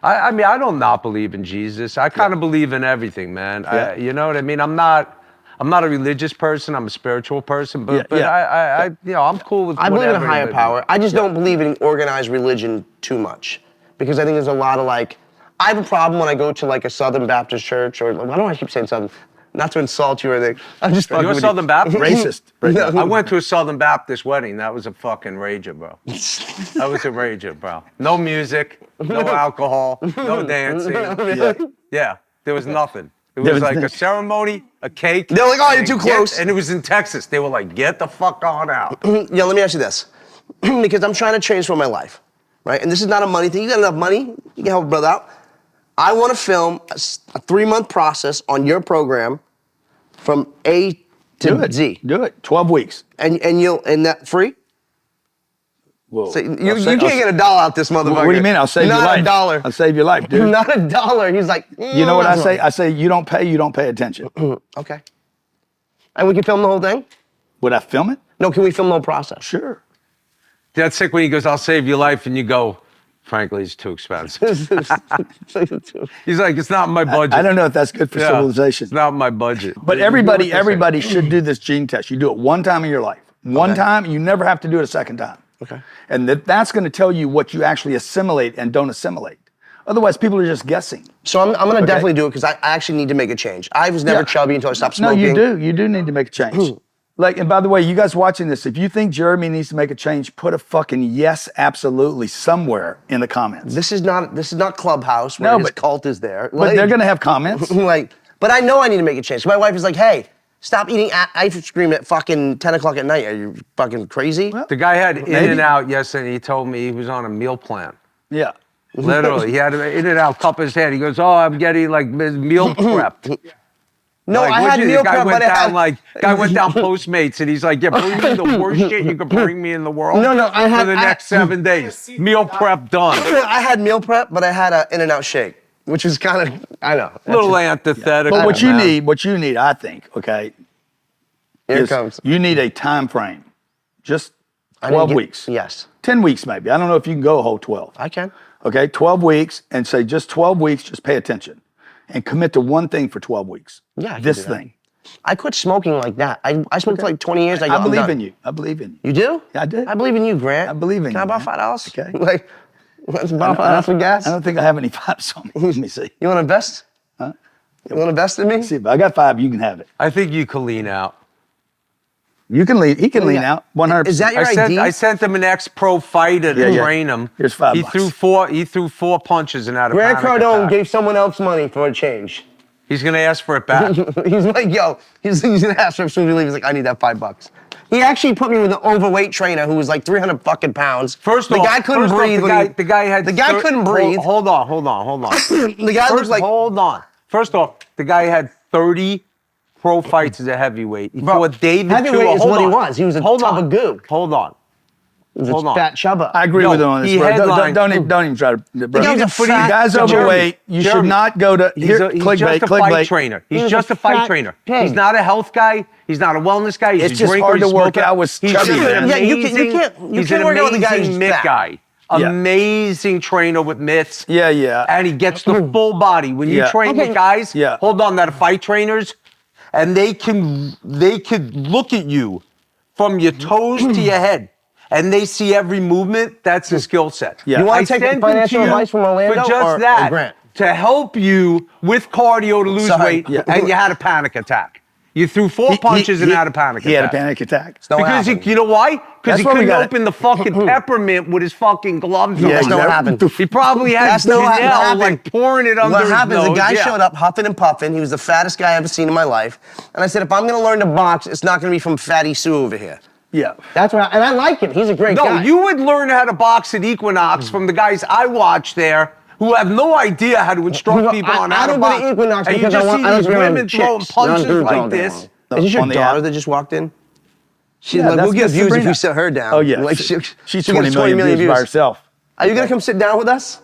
I mean, I don't not believe in Jesus. I kind of believe in everything, man. Yeah. You know what I mean? I'm not a religious person. I'm a spiritual person. But Yeah, I you know, I'm cool with I believe in a whatever higher anybody- power. I just don't believe in organized religion too much. Because I think there's a lot of like... I have a problem when I go to like a Southern Baptist church or... Why do I keep saying Southern? Not to insult you or anything. I'm just fucking You're a with you. Southern Baptist? Racist. No. I went to a Southern Baptist wedding. That was a fucking rager, bro. That was a rager, bro. No music, no alcohol, no dancing. Yeah, there was nothing. It There was was like a nothing. ceremony, a cake. They're like, "Oh, you're and too get- close." And it was in Texas. They were like, get the fuck on out. Yeah, let me ask you this. Because I'm trying to transform my life, right? And this is not a money thing. You got enough money, you can help a brother out. I want to film a 3-month process on your program from A to Do it. Z. Do it. 12 weeks. And that free? Whoa. So you can't get $1 out this motherfucker. What do you mean? I'll save your life. Not $1. I'll save your life, dude. Not $1. He's like, You know what I say? I say you don't pay attention. Okay. And we can film the whole thing? Would I film it? No, can we film the whole process? Sure. That's sick when he goes, I'll save your life. And you go, frankly, it's too expensive. He's like, it's not in my budget. I don't know if that's good for Yeah, civilization. It's not in my budget. But everybody should do this gene test. You do it one time in your life. One time, you never have to do it a second time. Okay. And that's going to tell you what you actually assimilate and don't assimilate. Otherwise, people are just guessing. So I'm going to definitely do it because I actually need to make a change. I was never Yeah. chubby until I stopped No, smoking. you do. You do need to make a change. Like, and by the way, you guys watching this, if you think Jeremy needs to make a change, put a fucking yes, absolutely somewhere in the comments. This is not Clubhouse where No, his but- cult is there. But they're going to have comments. But I know I need to make a change. My wife is like, hey, stop eating ice cream at fucking 10 o'clock at night. Are you fucking crazy? The guy had Maybe. In-N-Out yesterday. He told me he was on a meal plan. Yeah. Literally, he had an In-N-Out cup in his hand. He goes, "Oh, I'm getting like meal prepped." No, Like, I what'd had you- meal the guy prep, went but I down had... like guy went down Postmates, and he's like, "Yeah, bring me the worst shit you could bring me in the world." No, I had- for the next 7 days. Meal prep done. I had meal prep, but I had an In-N-Out shake, which is kind of, I know. Little antithetical. But what you man. need, I think, okay, Here it is comes. you need a time frame. Just I need to 12 get- weeks. Yes, 10 weeks maybe. I don't know if you can go a whole 12. I can. Okay, 12 weeks and say just 12 weeks, just pay attention and commit to one thing for 12 weeks. Yeah, I can This do that. thing. I quit smoking like that. I smoked for like 20 years. I believe in you. I believe in you. You do? Yeah, I did. I believe in you, Grant. I believe in Can you, I borrow man. $5? Okay. Like, let's borrow $5 for gas? I don't think I have any fives on me. Let me see. You want to invest? Huh? You want to invest in me? See, if I got 5, you can have it. I think you can lean out. You can lean. He can lean yeah. out 100%. Is that your ID? I sent him an ex-pro fighter to Yeah. train him. Here's $5. He threw four punches and had a Grant panic Cardone attack. gave someone else money for a change. He's gonna ask for it back. He's like, yo, he's gonna ask for as soon as we leave. He's like, I need that $5. He actually put me with an overweight trainer who was like 300 fucking pounds. First the off, guy couldn't breathe. the guy had. The guy couldn't breathe. Hold on. The guy looked like. Hold on. First off, the guy had 30 pro fights as a heavyweight. He fought David heavyweight Tua. is Hold what he on. was. He was a Hold tub on. of goo. Hold on. He was Hold a on. fat chubba. I agree No, with him on this, he bro. headlined- Don't even try to. Bro. guy was a The fat- guy's Jeremy, overweight. You should Jeremy, not go to. He's Here, just clickbait, a fight clickbait. trainer. He He's was just a a fight fat trainer. pig. He's not a health guy. He's not a wellness guy. He's It's a just drinker. hard to he's work smoker. out with He's chubby just an man. Yeah, you amazing. can't He's an work out with a guy who's amazing mitt fat. guy. Yeah. Amazing trainer with mitts. Yeah. And he gets the full body. When you Yeah. train Okay. with guys, Yeah. hold on, that are fight trainers, and they could look at you from your toes to your head, and they see every movement. That's a skill set. Yeah. You want I to take sent him financial to you advice from Orlando for just or that, Grant? to help you with cardio to lose Sorry. weight, Yeah. and you had a panic attack. You threw four punches and had a panic attack. He had a panic attack. not what Because happened. you know why? Because That's he why we couldn't got it. open the fucking peppermint with his fucking gloves on. Yeah, That's not what exactly. happened. He probably had That's not what Janelle happened. like pouring it under What his happened is nose. the guy Yeah. showed up huffing and puffing. He was the fattest guy I ever seen in my life. And I said, if I'm going to learn to box, it's not going to be from Fatty Sue over here. Yeah. That's what and I like him. He's a great No, guy. you would learn how to box at Equinox from the guys I watched there who have no idea how to instruct people on how to box. I don't go to Equinox and you because just I see don't these be around women throwing chicks, not punches dudes all like day this. long. Is this your On the daughter app. that just walked in? She's Yeah, like, that's we'll get Miss views if Sabrina. you sit her down. Oh, yeah. Like, She's she'll get 20 million views by herself. Are you gonna come sit down with us?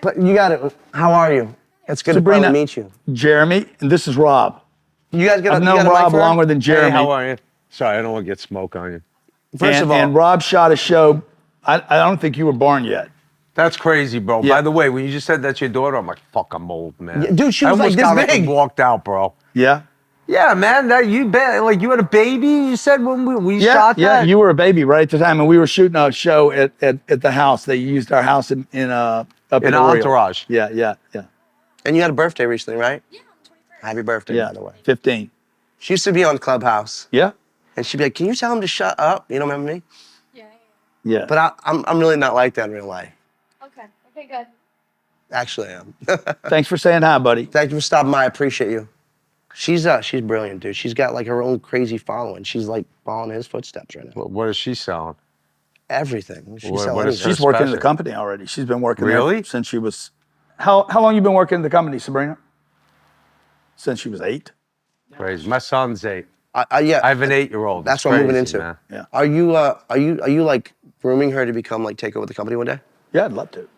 But you got it. How are you? It's good to Sabrina, finally meet you. Jeremy, and this is Rob. You guys got I've a known mic Rob for her? longer than Jeremy. Hey, how are you? Sorry, I don't want to get smoke on you. First of all, and Rob shot a show. I don't think you were born yet. That's crazy, bro. Yeah. By the way, when you just said that's your daughter, I'm like, fuck, I'm old, man. Yeah, dude, she I was almost like this got up big. and walked out, bro. Yeah? Yeah, man, that you had a baby. You said when we shot Yeah, that. you were a baby right at the time, and we were shooting a show at the house. They used our house up in In Oriole. Entourage. Yeah. and you had a birthday recently, right? Yeah, I'm 23. Happy birthday, by the way. 15. She used to be on Clubhouse, Yeah? and she'd be like, "Can you tell him to shut up?" You don't remember me? Yeah. But I'm really not like that in real life. Okay, good. Actually, I am. Thanks for saying hi, buddy. Thank you for stopping by. I appreciate you. She's brilliant, dude. She's got like her own crazy following. She's like following his footsteps right now. What is she selling? Everything. She's What selling is anything. She's working in the special? company already. She's been working Really? there since she was... How long you been working in the company, Sabrina? Since she was 8? Crazy. My son's 8. Yeah. I have an 8-year-old. That's It's what I'm moving crazy, into. man. Yeah. Are you like grooming her to become like take over the company one day? Yeah, I'd love to.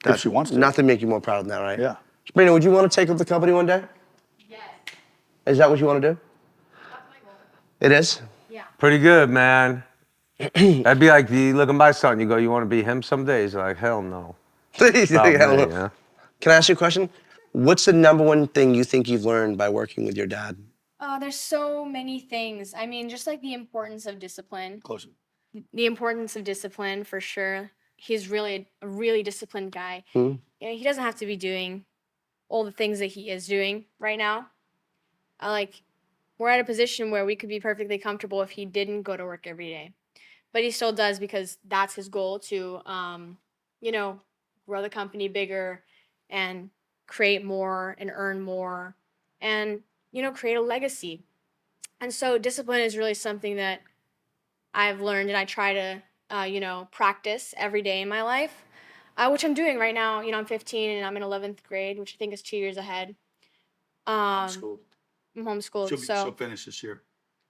If she wants to. Nothing make you more proud than that, right? Yeah. Sabrina, would you want to take over the company one day? Yes. Is that what you want to do? That's my goal. It is? Yeah. Pretty good, man. That'd be like, you look at my son, you go, you want to be him someday? He's like, hell no. He's Not like, me, "Hello." yeah. Can I ask you a question? What's the number one thing you think you've learned by working with your dad? There's so many things. I mean, just like the importance of discipline. Closer. The importance of discipline for sure. He's really a really disciplined guy. Hmm? You know, he doesn't have to be doing all the things that he is doing right now. We're at a position where we could be perfectly comfortable if he didn't go to work every day. But he still does because that's his goal to, grow the company bigger and create more and earn more and, create a legacy. And so discipline is really something that I've learned and I try to, practice every day in my life, which I'm doing right now. I'm 15 and I'm in 11th grade, which I think is 2 years ahead. School. I'm homeschooled. She'll finish this year.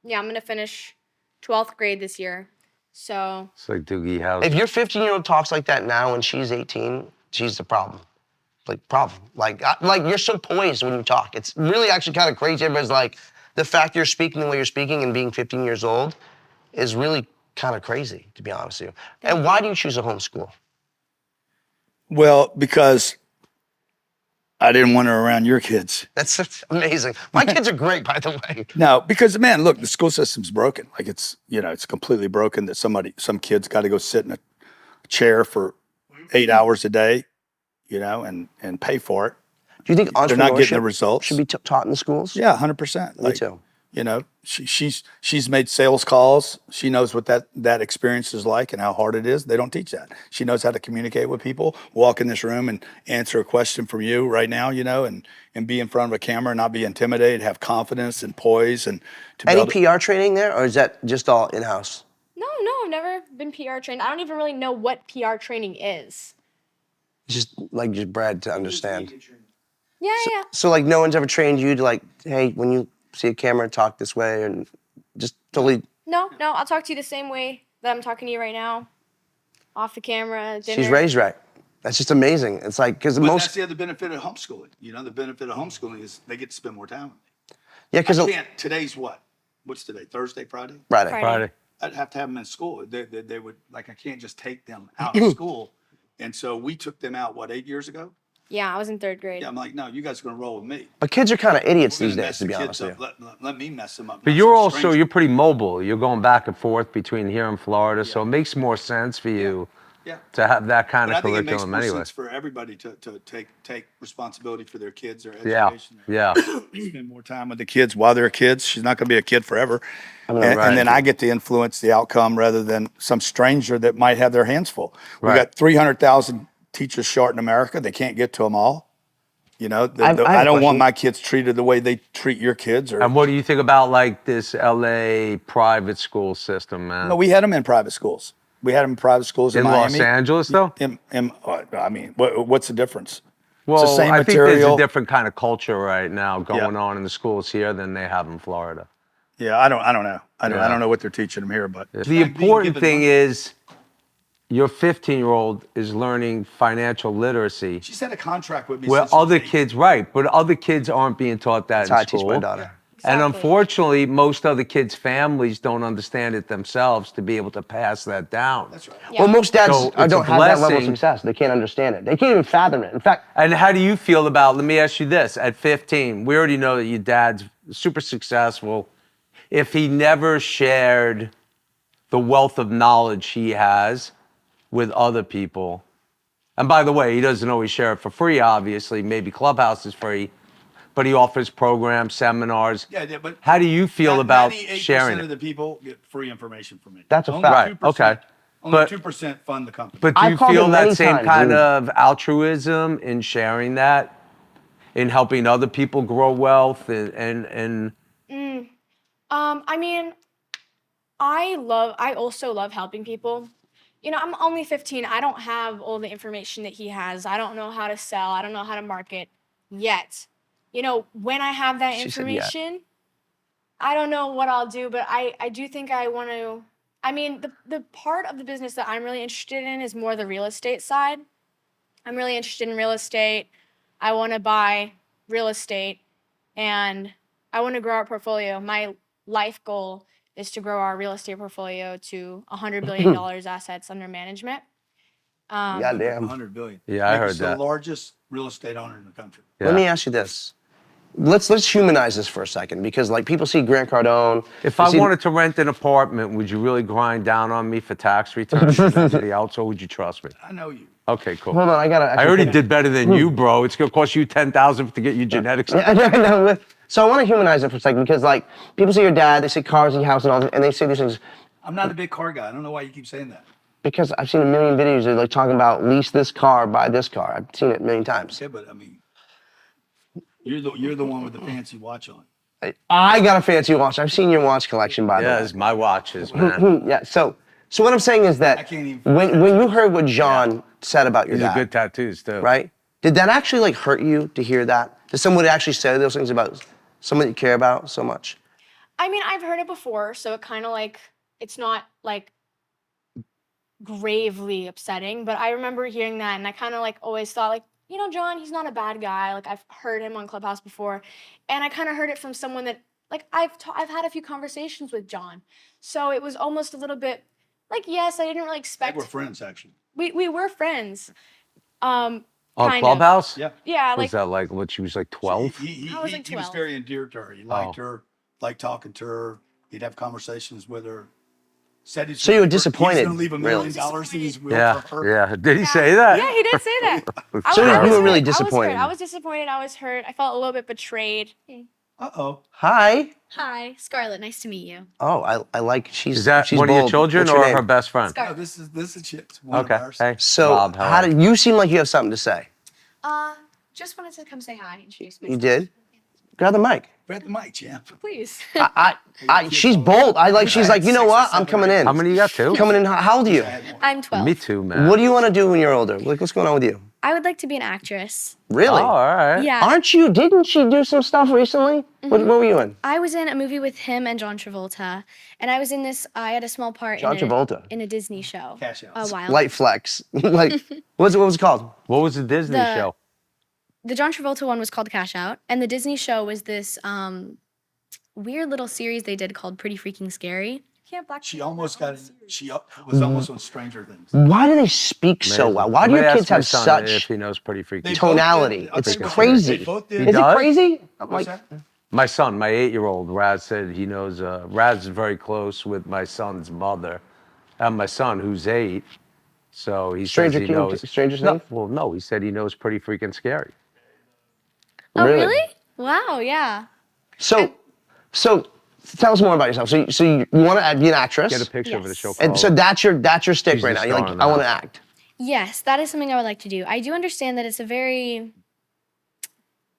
Yeah, I'm going to finish 12th grade this year. So It's like Doogie House. If your 15-year-old talks like that now and she's 18, she's the problem. Like you're so poised when you talk. It's really actually kind of crazy. Everybody's like, the fact you're speaking the way you're speaking and being 15 years old is really kind of crazy, to be honest with you. And why do you choose a homeschool? Well, because I didn't want her around your kids. That's amazing. My kids are great, by the way. No, because man, look, the school system's broken. Like it's completely broken that some kids got to go sit in a chair for 8 hours a day, and pay for it. Do you think entrepreneurship They're not getting the results. should be taught in the schools? Yeah, 100%. Me too. She's made sales calls. She knows what that experience is like and how hard it is. They don't teach that. She knows how to communicate with people, walk in this room and answer a question from you right now, and be in front of a camera and not be intimidated, have confidence and poise and to be Any able to, PR training there, or is that just all in-house? No, I've never been PR trained. I don't even really know what PR training is. Just bred to understand. Yeah. So like no one's ever trained you to like, hey, when you see a camera, talk this way, and just totally. No, I'll talk to you the same way that I'm talking to you right now. Off the camera, dinner. She's raised right. That's just amazing. It's like because But most. that's the other benefit of homeschooling. The benefit of homeschooling is they get to spend more time with me. Yeah, because Today's what? What's today? Thursday, Friday? Friday. Friday. I'd have to have them in school. They would I can't just take them out of school. And so we took them out 8 years ago? Yeah, I was in 3rd grade. Yeah, I'm like, no, you guys are gonna roll with me. But kids are kind of idiots We're these gonna days, mess to the be kids honest with up. you. Let me mess them up. But not you're some also, stranger. you're pretty mobile. You're going back and forth between here and Florida, so it makes more sense for you Yeah. to have that kind But I of think it makes curriculum more anyway. sense for everybody to take responsibility for their kids, their Yeah, education. yeah. Spend more time with the kids while they're kids. She's not going to be a kid forever. I know, And right. then I get to influence the outcome rather than some stranger that might have their hands full. We Right. got 300,000 teachers short in America. They can't get to them all. I have a I don't question. want my kids treated the way they treat your kids. And what do you think about like this LA private school system, man? No, we had them in private schools. We had them in private schools in Los Miami. Angeles, though? I mean, what's the difference? Well, it's the same I think there's material. a different kind of culture right now going on in the schools here than they have in Florida. Yeah, I don't know. I don't know what they're teaching them here, but The important thing is your 15-year-old is learning financial literacy. she's had a contract with me. Where since she was other 8. kids, right, but other kids aren't being taught that That's how I in teach school. my daughter. And Exactly. unfortunately, most other kids' families don't understand it themselves to be able to pass that down. That's right. Yeah. Well, most dads So, it's a don't have that level of blessing. success. They can't understand it. They can't even fathom it. In fact, And how do you feel about, let me ask you this, at 15, we already know that your dad's super successful. If he never shared the wealth of knowledge he has with other people, and by the way, he doesn't always share it for free, obviously, maybe Clubhouse is free, but he offers programs, seminars. Yeah, but How do you feel about 98% sharing of it? the people get free information from me. That's a Only fact. 2%, Right, okay. Only But- 2% fund the company. But do I've you called feel him that many same times, kind dude. of altruism in sharing that, in helping other people grow wealth and I mean, I also love helping people. You know, I'm only 15. I don't have all the information that he has. I don't know how to sell. I don't know how to market yet. You know, when I have that She said yet. information, I don't know what I'll do, but I do think I want to. I mean, the part of the business that I'm really interested in is more the real estate side. I'm really interested in real estate. I want to buy real estate and I want to grow our portfolio. My life goal is to grow our real estate portfolio to $100 billion assets under management. goddamn. 100 billion. Yeah, I Make heard us that. the largest real estate owner in the country. Let me ask you this. Let's humanize this for a second, because like people see Grant Cardone. If they I see- wanted to rent an apartment, would you really grind down on me for tax returns and everybody else, or would you trust me? I know you. Okay, cool. Hold on, I gotta. I already did better than you, bro. It's gonna cost you $10,000 to get your genetics. No, so I want to humanize it for a second, because like people see your dad, they see cars and your house and all that, and they say these things. I'm not a big car guy. I don't know why you keep saying that. Because I've seen a million videos of like talking about lease this car, buy this car. I've seen it a million times. Okay, but I mean, you're the one with the fancy watch on. I got a fancy watch. I've seen your watch collection, by the Yeah, way. it's my watches, man. Yeah. So what I'm saying is that I can't even- when you heard what John said about your These are dad, good tattoos, too. right? Did that actually like hurt you to hear that? Did somebody actually say those things about someone that you care about so much? I mean, I've heard it before, so it kind of like, it's not like gravely upsetting, but I remember hearing that and I kind of like always thought like, you know, John, he's not a bad guy. Like I've heard him on Clubhouse before, and I kind of heard it from someone that like I've had a few conversations with John, so it was almost a little bit like, yes, I didn't really expect. We're friends, actually. We were friends. On Kind of. Clubhouse? Yeah. Yeah, Was like that like when she was like 12? I was like He was 12. very endeared to her. He liked her, liked talking to her. He'd have conversations with her. Said he's So you were He's disappointed, going to leave $1 really? million in his will Yeah, for her. yeah. Did he say that? yeah, he did say that. So I you was were really hurt. disappointed. I was disappointed. I was hurt. I felt a little bit betrayed. Uh-oh. Hi. Hi, Scarlett. Nice to meet you. Oh, I like she's. Is that she's one of your bold. children What's your or name? her best friend? Scarlett. No, this is it's one Okay. of ours. Hey. So Bob, how did you seem like you have something to say? Just wanted to come say hi, introduce You myself. did. Grab the mic. Grab the mic, champ. Please. She's bold. She's like, you know what? I'm coming in. How many you got, two? Coming in. How old are you? I'm 12. Me too, man. What do you want to do when you're older? Like, what's going on with you? I would like to be an actress. Really? Oh, all right. Yeah. Aren't you? Didn't she do some stuff recently? What were you in? I was in a movie with him and John Travolta, and I was in this. I had a small part John Travolta. in a Disney show. Cash out. A while. Light flex. Like, what was it called? What was the Disney The- show? The John Travolta one was called Cash Out, and the Disney show was this weird little series they did called Pretty Freaking Scary. Can't black. She almost got it. She was almost on Stranger Things. Why do they speak so well? Why do Let me your ask kids my have son such if he knows pretty freaky? They both tonality? did. I'll It's tell you what, crazy. they both did. Is it does? crazy? I'm What's like, that? My son, my 8-year-old, Raz said he knows. Raz is very close with my son's mother, and my son, who's 8. So he Stranger says he King- knows. Stranger No, Things? well, no, he said he knows pretty freaking scary. Oh Really? really? Wow. Yeah. so tell us more about yourself. So you want to be an actress? Get a picture of the Yes. show. And so that's your stick She's right the now. You're star like, in the I want to house. act. Yes, that is something I would like to do. I do understand that it's a very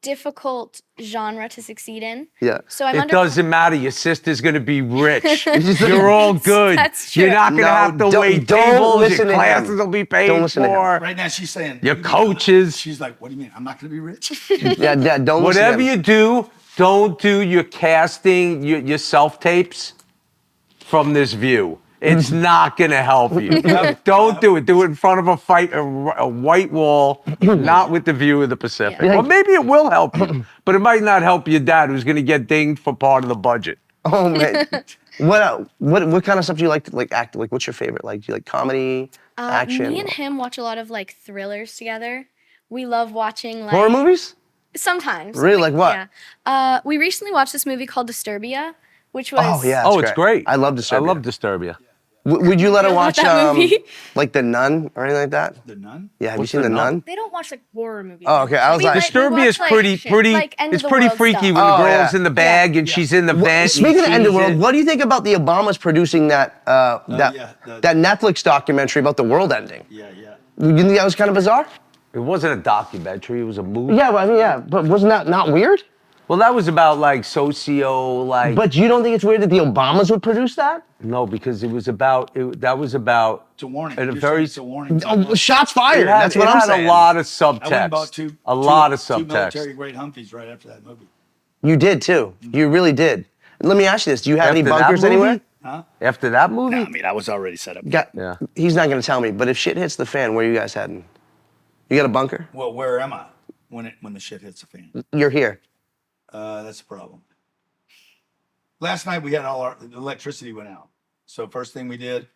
difficult genre to succeed in. Yeah. So I'm It under. doesn't matter. Your sister's gonna be rich. You're all good. That's You're true. not gonna No, have to don't- wait don't tables. listen Your to him. classes will be paid Don't listen to him. for. Right now she's saying, Your "What do you mean? coaches. She's like, what do you mean? I'm not going to be rich? Yeah, don't Whatever listen to you him. do, don't do your casting, your self tapes from this view. It's not gonna help you. Don't do it. Do it in front of a white wall, not with the view of the Pacific. Yeah. Well, maybe it will help you, but it might not help your dad, who's gonna get dinged for part of the budget. Oh man, what kind of stuff do you like to act? Like, what's your favorite? Like, do you like comedy, action, Me and him watch a lot of like thrillers together. We love watching like horror movies? sometimes. Really? Like what? Yeah. We recently watched this movie called Disturbia, which was Oh yeah, Oh, it's great. I love Disturbia. I love Disturbia. Would you let her You love watch that movie? like The Nun or anything like that? The Nun? Yeah, have What's you seen The The Nun? Nun? They don't watch like horror movies. Oh, okay. I was We like, like- Disturbia is watch, like, pretty, shit, pretty. like end of It's the pretty world freaky stuff. when the Oh, girl's yeah. in the bag and she's in the vent. speaking of and End of sees World, it. what do you think about the Obamas producing that yeah, that Netflix documentary about the world ending? Yeah. You think that was kind of bizarre? It wasn't a documentary. It was a movie. Yeah, well, I mean, yeah, but wasn't that not weird? Well, that was about like socio, like. But you don't think it's weird that the Obamas would produce that? No, because it was about. That was about. It's a warning. And a You're very. saying it's a warning. Oh, shots fired. It had, That's what I'm had saying. a lot of I went and bought subtext. A lot of two military subtext. grade Humvees right after that movie. You did too. You really did. Let me ask you this: do you have any After that bunkers movie? anywhere? Huh? After that movie. No, I mean, I was already set up. Yeah. He's not going to tell me. But if shit hits the fan, where are you guys heading? You got a bunker? Well, where am I when the shit hits the fan? You're here. That's a problem. Last night we had the electricity went out. So first thing we did,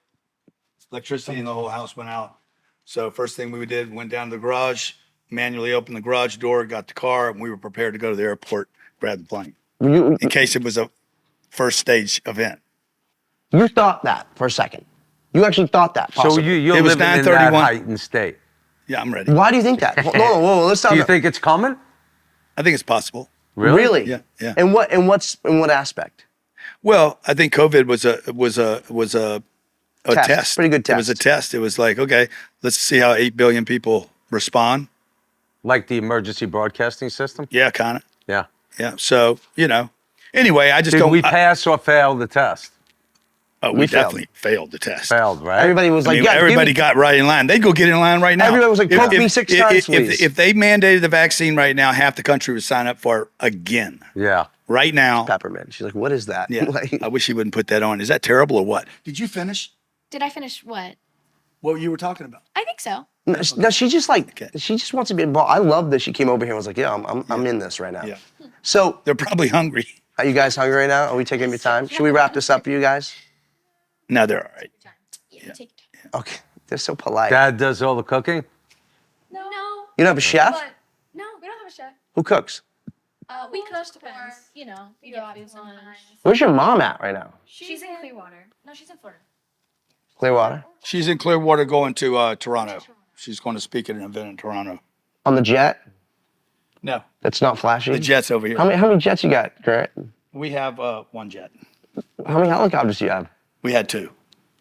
electricity in the whole house went out. So first thing we did, went down to the garage, manually opened the garage door, got the car, and we were prepared to go to the airport, grab the plane in case it was a first stage event. You thought that for a second. You actually thought that. So Possibly. you're It was living in that 9:31. heightened state. Yeah, I'm ready. Why do you think that? Whoa, let's stop. Do you think it's coming? I think it's possible. Really? Yeah. And what aspect? Well, I think COVID was a Test. test. Pretty good It was a test. test. It was like, okay, let's see how 8 billion people respond. Like the emergency broadcasting system? Yeah, kind of. Yeah. Yeah. So, anyway, I just Did don't. we pass or fail the test? we we failed. definitely failed the test. Failed, right? Everybody was I like, mean, yeah, give everybody me- got right in line. They'd go get in line right now. Everybody was like, poke me 6 times, please. If they mandated the vaccine right now, half the country would sign up for it again. Yeah. Right now. peppermint. She's like, what is that? Yeah. Like, I wish he wouldn't put that on. Is that terrible or what? Did you finish Did I finish what? what you were talking about? I think so. no, she just Okay. she just wants to be involved. I love that she came over here and was like, yeah, I'm in this right now. Yeah. So, They're probably hungry. are you guys hungry right now? Are we taking your time? Should we wrap this up for you guys? No, they're all right. Yeah. Take your time. Okay. They're so polite. Dad does all the cooking? No. You don't have a chef? But no, we don't have a chef. Who cooks? We cook depends. We go out to lunch. Where's your mom at right now? She's in Clearwater. No, she's in Florida. Clearwater? She's in Clearwater going to Toronto. She's going to speak at an event in Toronto. On the jet? No, That's not flashy? the jet's over here. How many jets you got, Grant? We have one jet. How many helicopters do you have? We had two.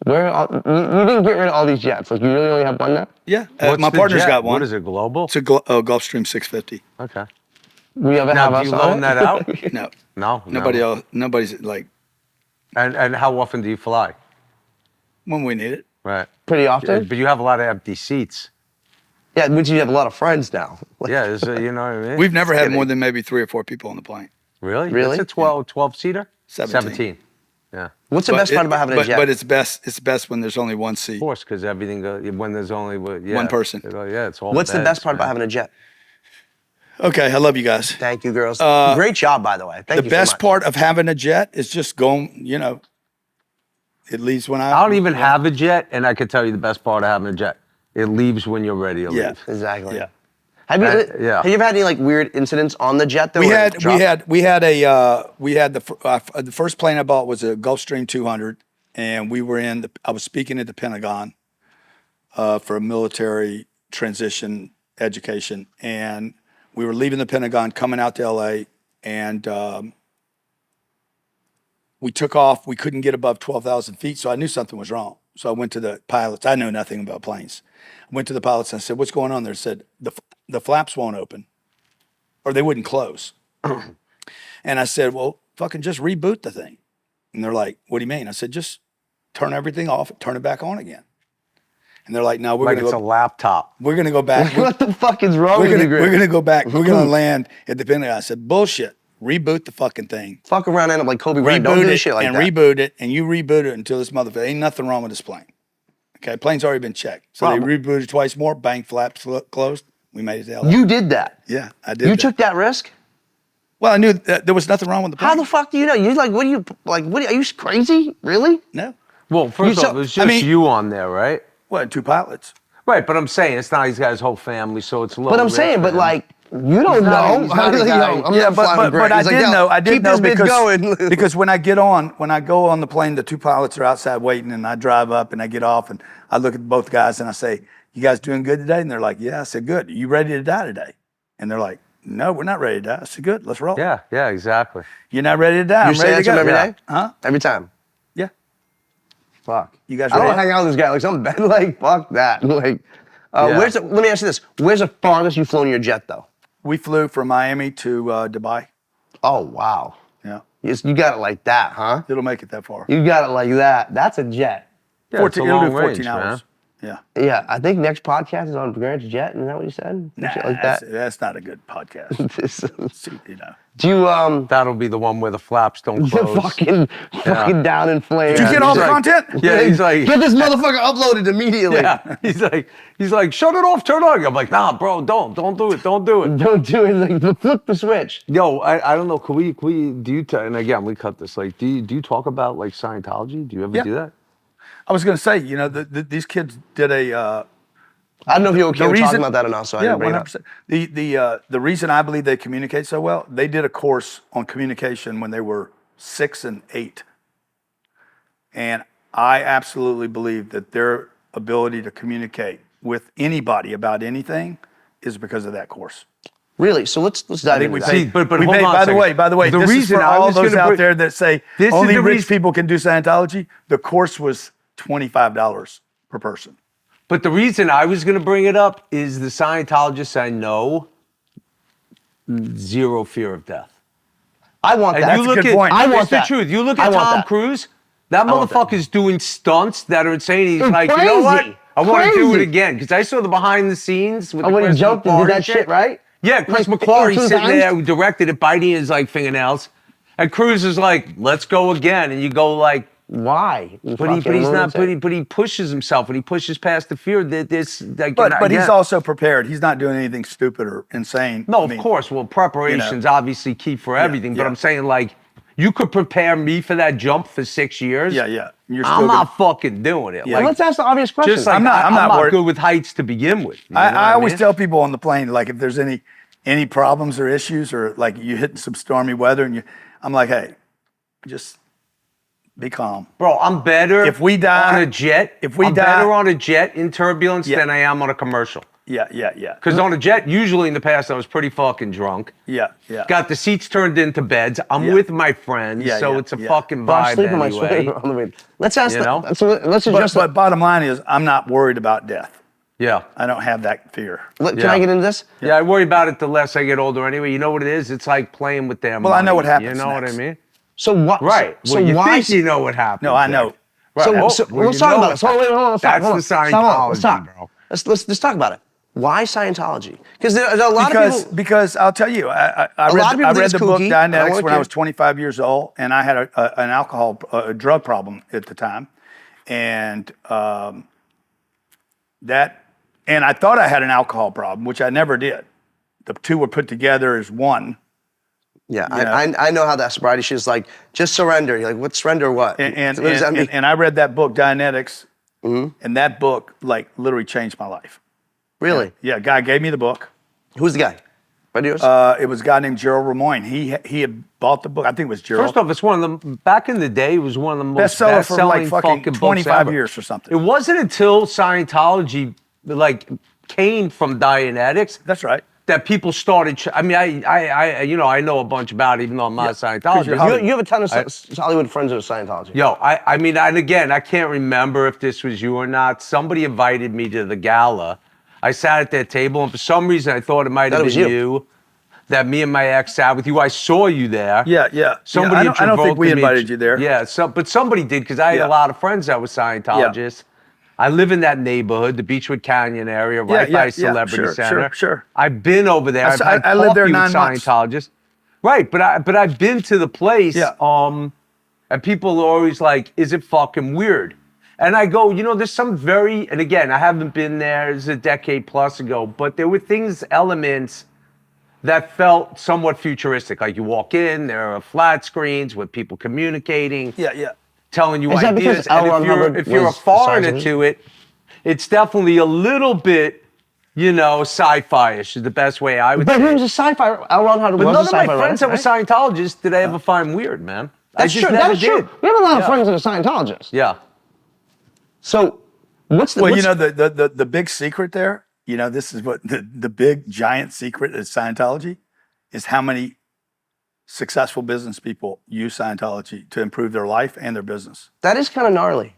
Where you didn't get rid of all these jets. Like, you really only have one now? Yeah, What's my the partner's jet? got one. What is it, Global? It's a Gulfstream 650. Okay. Will you ever Now, have do us you on loan it? that out? No, No. nobody never. else. Nobody's like And how often do you fly? when we need it. Right. Pretty often? But you have a lot of empty seats. Yeah, which you have a lot of friends now. Like, Yeah, you know what I mean? We've never had kidding. more than maybe 3 or 4 people on the plane. Really? Really? It's a 12-seater? 17. Yeah. What's the best part about having a jet? But it's best when there's only one seat. Of course, because everything goes, when there's only One person. It's all What's the beds, best part about man. having a jet? Okay, I love you guys. Thank you, girls. Great job, by the way. Thank The you best so much. part of having a jet is just going, it leaves when I don't even have a jet, and I can tell you the best part of having a jet. It leaves when you're ready to Yeah. leave. Exactly. Yeah. Have you, Yeah. have you ever had any like weird incidents on the jet though? We where had it dropped? the first plane I bought was a Gulfstream 200, and I was speaking at the Pentagon for a military transition education, and we were leaving the Pentagon, coming out to LA, and we took off. We couldn't get above 12,000 feet, so I knew something was wrong. So I went to the pilots. I know nothing about planes. I went to the pilots and I said, "What's going on there?" They said, the flaps won't open. or they wouldn't close. And I said, well, fucking just reboot the thing. And they're like, what do you mean? I said, just turn everything off, turn it back on again. And they're like, no, we're Like going it's to a go. laptop. We're going to go back. What the fuck is wrong We're with you, gonna, Grant? we're gonna go back. We're gonna land at the Pentagon. I said, bullshit. Reboot the fucking thing. Fuck around and end up like Kobe Bryant. Don't do this shit like and that. reboot it, and you reboot it until this motherfucker. Ain't nothing wrong with this plane. Okay, plane's already been checked. So they rebooted twice more. Bang, flaps closed. We made it to LA. You did that. Yeah, I did. You took that risk? Well, I knew that there was nothing wrong with the plane. How the fuck do you know? You like, what are you, like, what are you crazy? Really? No. Well, first off, it was just you on there, right? What, 2 pilots? Right, but I'm saying it's not he's got his whole family, so it's a little. But I'm risk saying, for but him. like, you don't know. he's not a Like, guy. yo, I'm Yeah, not flying with Grant. but I He's like, did yo, know. I did keep know this bitch going. because when I go on the plane, the 2 pilots are outside waiting, and I drive up and I get off and I look at both guys and I say, "You guys doing good today?" And they're like, "Yeah." I said, "Good. Are you ready to die today?" And they're like, "No, we're not ready to die." I said, "Good. Let's roll." Yeah, exactly. You're not ready to die. You I'm say ready that to to him go. every day? Huh? Every time. Yeah. Fuck. You guys I don't ready? hang out with this guy like some bad. Like, fuck that. Like, Yeah. let me ask you this. Where's the farthest you've flown your jet, though? We flew from Miami to Dubai. Oh, wow. Yeah. You got it like that, huh? It'll make it that far. You got it like that. That's a jet. Yeah, it's a It'll do long 14 range, hours. man. Yeah. Yeah, I think next podcast is on Grant's jet. Isn't that what you said? Nah, Shit like that. that's not a good podcast. You know. Do you That'll be the one where the flaps don't close. fucking down in flames? Did you get all he's the like- content? Yeah, he's like, Get this motherfucker uploaded immediately. yeah, he's like, shut it off, turn it on. I'm like, nah, bro, don't do it. Don't do it. Don't do it. Like, flip the switch. Yo, I don't know. Could we do you? And again, we cut this. Like, do you talk about like Scientology? Do you ever Yeah. do that? I was going to say, you know, these kids did a. I don't know if you're okay The with talking reason- about that or not, so I Yeah, didn't bring it up. 100%. The reason I believe they communicate so well, they did a course on communication when they were 6 and 8, and I absolutely believe that their ability to communicate with anybody about anything is because of that course. Really? So let's dive into we that. See, but we hold paid, on a by second. the way, The this is reason for I all was those gonna out bring- there that say This is only the rich reason- people can do Scientology. The course was $25 per person. But the reason I was going to bring it up is the Scientologists I know, zero fear of death. I want And that. you a look good at, point. I want it's that. the truth. You look I at want Tom that. Cruise, that want that. motherfucker's doing stunts that are insane. He's It's like, you know what? crazy. I want to do it Crazy. again. Because I saw the behind the scenes with the when he Chris jumped and did McQuarrie that shit, right? Yeah, Chris Like, McQuarrie 18 sitting there times? who directed it, biting his like fingernails. And Cruise is like, let's go again. And you go like, Why? but he pushes himself and he pushes past the fear that this like But he's again- also prepared. He's not doing anything stupid or insane. No, I of mean, course. Well, preparation's obviously key for everything. But yeah. I'm saying, like, you could prepare me for that jump for 6 years. Yeah. You're still I'm gonna- not fucking doing it. Yeah. Like, Let's ask the obvious question. just like I'm not worried. good with heights to begin with. You know what I always mean? tell people on the plane, like, if there's any problems or issues, or like you hitting some stormy weather, and I'm like, hey, just be calm. Bro, I'm better If we die- on a jet. if we I'm die- better on a jet in turbulence Yeah. than I am on a commercial. Yeah. Because on a jet, usually in the past, I was pretty fucking drunk. Yeah. Got the seats turned into beds. I'm Yeah. with my friends, Yeah, so yeah, it's a yeah. fucking Bro, I'm vibe sleeping my anyway. swing on the way. Let's ask You know? so let's address But bottom line is, I'm not worried about death. Yeah. I don't have that fear. Can Yeah. I get into this? Yeah, I worry about it the less I get older anyway. You know what it is? It's like playing with their Well, I know what money. happens You know what I next. mean? So what? Right. So Well, you why? think you know what happens. No, I know. Right. So, Oh, so well, let's you talk know about it. So, wait, hold on, let's talk. That's hold on. the Stop, hold on, let's Scientology, talk. bro. Let's talk about it. Why Scientology? Because there are a lot of people. Because I'll tell you, I lot of read people I think read it's the book kooky. I don't Dianetics wanna when I care. was 25 years old, and I had a drug problem at the time, and and I thought I had an alcohol problem, which I never did. The two were put together as one. Yeah, Yeah. I know how that sobriety shit is like. Just surrender. You're like, what surrender? What? And, what does that mean? and I read that book, Dianetics, Mm-hmm. and that book like literally changed my life. Really? Yeah, a guy gave me the book. Who's the guy? Buddy yours? It was a guy named Gerald Ramoyne. He had bought the book. I think it was Gerald. First off, it's one of the back in the day. It was one of the most Bestseller for like best-selling fucking books 25 ever. years or something. It wasn't until Scientology like came from Dianetics That's right. that people started. I mean, I know a bunch about it, even though I'm not a Scientologist. you're you have a ton of Hollywood friends who are Scientology. Yo, I mean, and again, I can't remember if this was you or not. Somebody invited me to the gala. I sat at that table, and for some reason, I thought it might Thought have it was been you. you. that me and my ex sat with you. I saw you there. Yeah. Somebody I don't think we Travolta made- invited you there. Yeah, but somebody did because I had a lot of friends that were Scientologists. I live in that neighborhood, the Beechwood Canyon area, right by Celebrity Center. Sure. I've been over there. I lived there 9 months. Scientologists. Right, but I've been to the place. Yeah. And people are always like, "Is it fucking weird?" And I go, there's some and again, I haven't been there. It's a decade plus ago, but there were elements that felt somewhat futuristic. Like you walk in, there are flat screens with people communicating. Yeah. Telling you Is that ideas. because L. Ron And Hubbard if you're a was foreigner misogyny? to it, it's definitely a little bit, sci-fi-ish is the best way I would But say he it. was a sci-fi. L. Ron Hubbard But was none a of sci-fi my friends writer, that were right? Scientologists did I ever find weird, man. That's I just true. never That's did. true. We have a lot of friends that are Scientologists. Yeah. So, what's the? Well, what's, the big secret there, this is what the big giant secret of Scientology is how many successful business people use Scientology to improve their life and their business. that is kind of gnarly.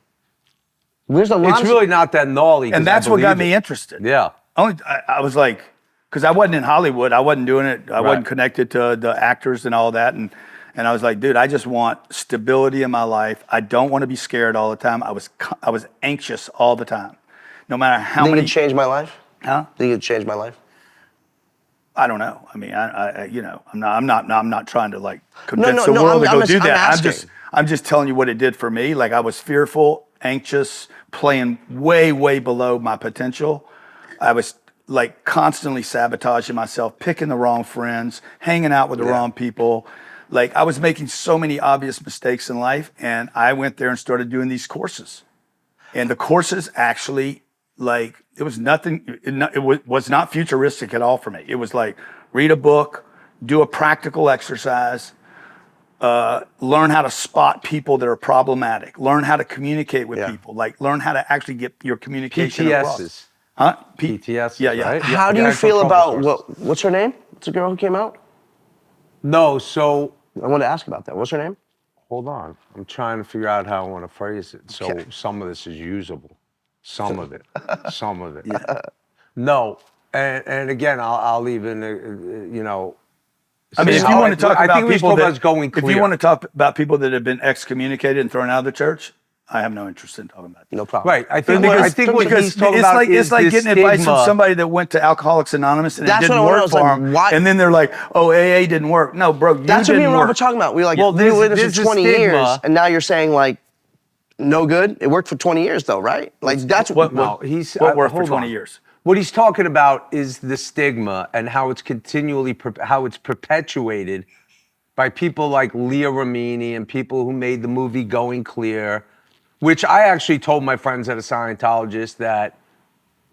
There's a lot. It's really not that gnarly. And that's what got me interested. Yeah. I was like, because I wasn't in Hollywood. I wasn't doing it. I wasn't connected to the actors and all that. And I was like, dude, I just want stability in my life. I don't want to be scared all the time. I was anxious all the time. No matter how Think many. it changed my life? Huh? Think it changed my life? I don't know. I mean, I'm not trying to like convince the no, world to I'm go do that. asking. I'm just telling you what it did for me. Like I was fearful, anxious, playing way, way below my potential. I was like constantly sabotaging myself, picking the wrong friends, hanging out with the wrong people. Like I was making so many obvious mistakes in life, and I went there and started doing these courses. And the courses actually, like, it was nothing, it was not futuristic at all for me. It was like, read a book, do a practical exercise, learn how to spot people that are problematic, learn how to communicate with people, like learn how to actually get your communication across. PTSs. Huh? PTSs, Yeah. right? How do you Actual feel trauma about courses. what's her name? What's the girl who came out? No, so I wanted to ask about that. What's her name? hold on. I'm trying to figure out how I want to phrase it. So Okay. some of this is usable. Some of it. Some of it. No. And again, I'll even, I mean, if you want to talk I about think we people spoke that, about going clear. if you want to talk about people that have been excommunicated and thrown out of the church, I have no interest in talking about that. No problem. Right. I think what he's talking about it's like is getting the advice from stigma. somebody that went to Alcoholics Anonymous and That's it didn't what I work was like, for them. why- And then they're like, oh, AA didn't work. No, bro, you That's what me didn't and Rob were work. talking about. We were like, Well, we were in this there's for a 20 years, stigma. and now you're saying like, no good. It worked for 20 years though, right? Like that's What No, what worked for hold 20 on. years? What he's talking about is the stigma and how it's continually, how it's perpetuated by people like Leah Remini and people who made the movie Going Clear, which I actually told my friends that are Scientologists that,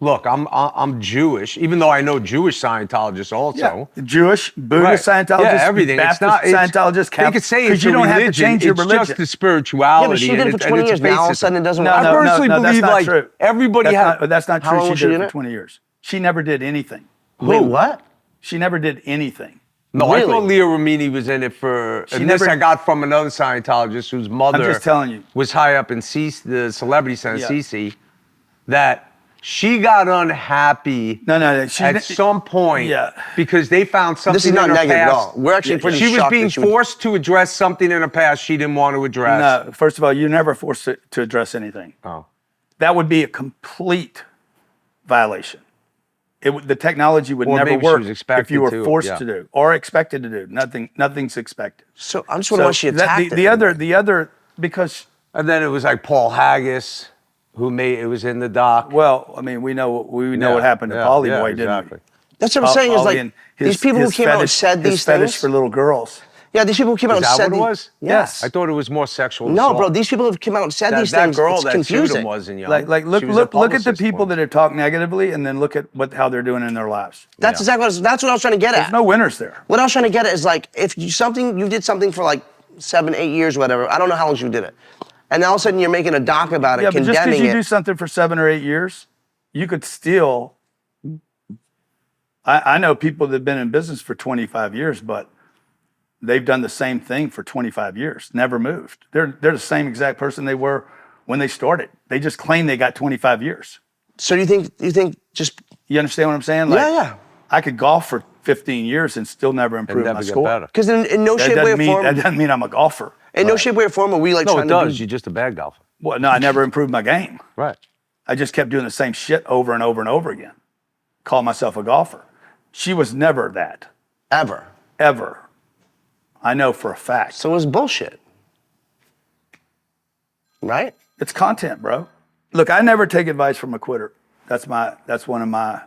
look, I'm Jewish, even though I know Jewish Scientologists also. Yeah. Jewish, Buddhist Right. Scientologists, Yeah, everything. Baptist They Scientologists, could Catholic. say Because it's you a don't have to religion. change your It's religion. just the spirituality. Yeah, but she did it and for 20 years. it's Now all of a basic. sudden it doesn't No, work. I personally that's believe not like true. everybody that's not How true. long She was did she it in for it? 20 years. She never did anything. Wait, what? She never did anything. No, I Really? thought Leah Remini was in it for. She And never- this I got from another Scientologist whose mother just telling you. was high up in the Celebrity Center, Yeah. CC, that she got unhappy No. She's at some point Yeah. because they found something This is not in her negative at past. all. We're actually pretty She was shocked being that she would- forced to address something in her past she didn't want to address. No, first of all, you're never forced to address anything. Oh. That would be a complete violation. The technology would Or never maybe she work was if expected you were to, forced yeah. to do or expected to do. Nothing's expected. So I'm just wondering why she that- attacked the it. other because And then it was like Paul Haggis, who made it was in the doc. well, I mean we know what happened to Polly Boy, didn't exactly. That's what I'm saying is Ollie like and these people who his came out and fetish- said his these fetish things. for little girls. Yeah, these people who came out Is and that said what it these- was? Yes. I thought it was more sexual No, assault. bro, these people have come out and said these that things. girl It's that sued confusing. him wasn't young. Like look She was a at the publicist people once. that have talked negatively and then look at how they're doing in their lives. That's exactly that's what I was trying to get There's at. no winners there. What I was trying to get at is like if you did something for like 7, 8 years, whatever. I don't know how long you did it, and all of a sudden you're making a doc about it, Yeah, but just because condemning you it. do something for 7 or 8 years, you could still. I know people that have been in business for 25 years, but they've done the same thing for 25 years, never moved. They're the same exact person they were when they started. They just claim they got 25 years. So you think just You understand what I'm saying? Yeah. I could golf for 15 years and still never And improved never my get score. better. Because in no shape, way, or form, That doesn't mean I'm a golfer. in no shape, way, or form are we like No, trying it to does. be. You're just a bad golfer. Well, no, I never improved my game. Right. I just kept doing the same shit over and over and over again. Call myself a golfer. She was never that, Ever. ever. I know for a fact. So it was bullshit. Right? It's content, bro. Look, I never take advice from a quitter. That's one of my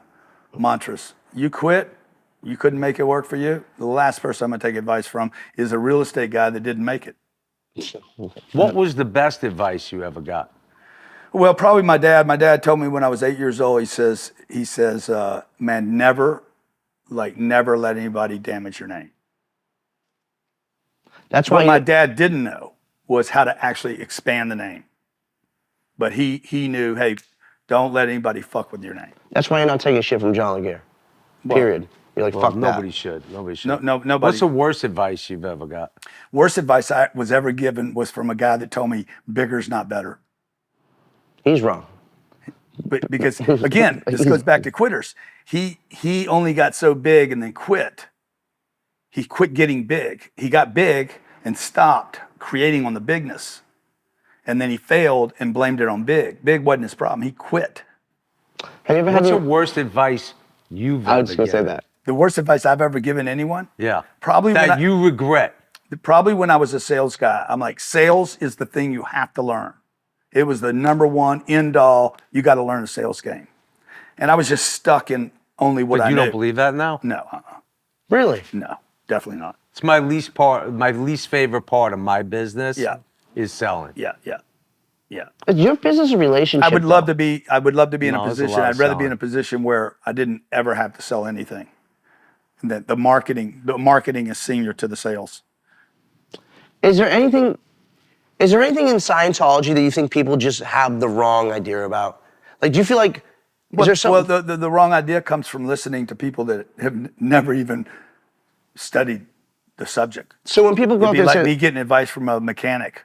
mantras. You quit, you couldn't make it work for you. The last person I'm gonna take advice from is a real estate guy that didn't make it. What was the best advice you ever got? Well, probably my dad. My dad told me when I was 8 years old, he says, man, never let anybody damage your name. That's What why my dad didn't know was how to actually expand the name. But he knew, hey, don't let anybody fuck with your name. That's why you're not taking shit from John Laguerre. Period. You're like, Well, fuck nobody that. should. Nobody should. No, nobody. What's the worst advice you've ever got? Worst advice I was ever given was from a guy that told me bigger's not better. He's wrong. But because again, this goes back to quitters. He only got so big and then quit. He quit getting big. He got big and stopped creating on the bigness. And then he failed and blamed it on big. Big wasn't his problem. He quit. Have you ever had What's the any? worst advice you've ever I was going to say given? that. The worst advice I've ever given anyone? Yeah. Probably that when I- you regret. Probably when I was a sales guy. I'm like, sales is the thing you have to learn. It was the number one end all. You got to learn a sales game. And I was just stuck in only what But I you knew. don't believe that now? No, Really? no, definitely not. It's my least favorite part of my business. Yeah. Is selling. Yeah. Is your business a relationship? I would love though? to be in No, a there's a position. lot of I'd rather be in selling. a position where I didn't ever have to sell anything. And that the marketing is senior to the sales. Is there anything in Scientology that you think people just have the wrong idea about? Like, do you feel like is there something? Well, the wrong idea comes from listening to people that have never even studied the subject. So when people go out It'd be there like me and say, getting advice from a mechanic.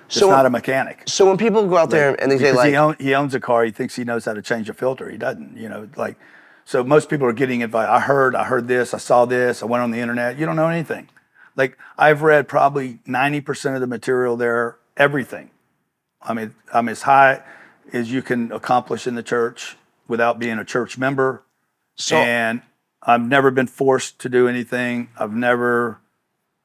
It's So- not a mechanic. so when people go out there and they say Because like, he owns a car, he thinks he knows how to change a filter. He doesn't, like. So most people are getting advice. I heard this, I saw this, I went on the internet. You don't know anything. Like I've read probably 90% of the material there, everything. I mean, I'm as high as you can accomplish in the church without being a church member. And I've never been forced to do anything. I've never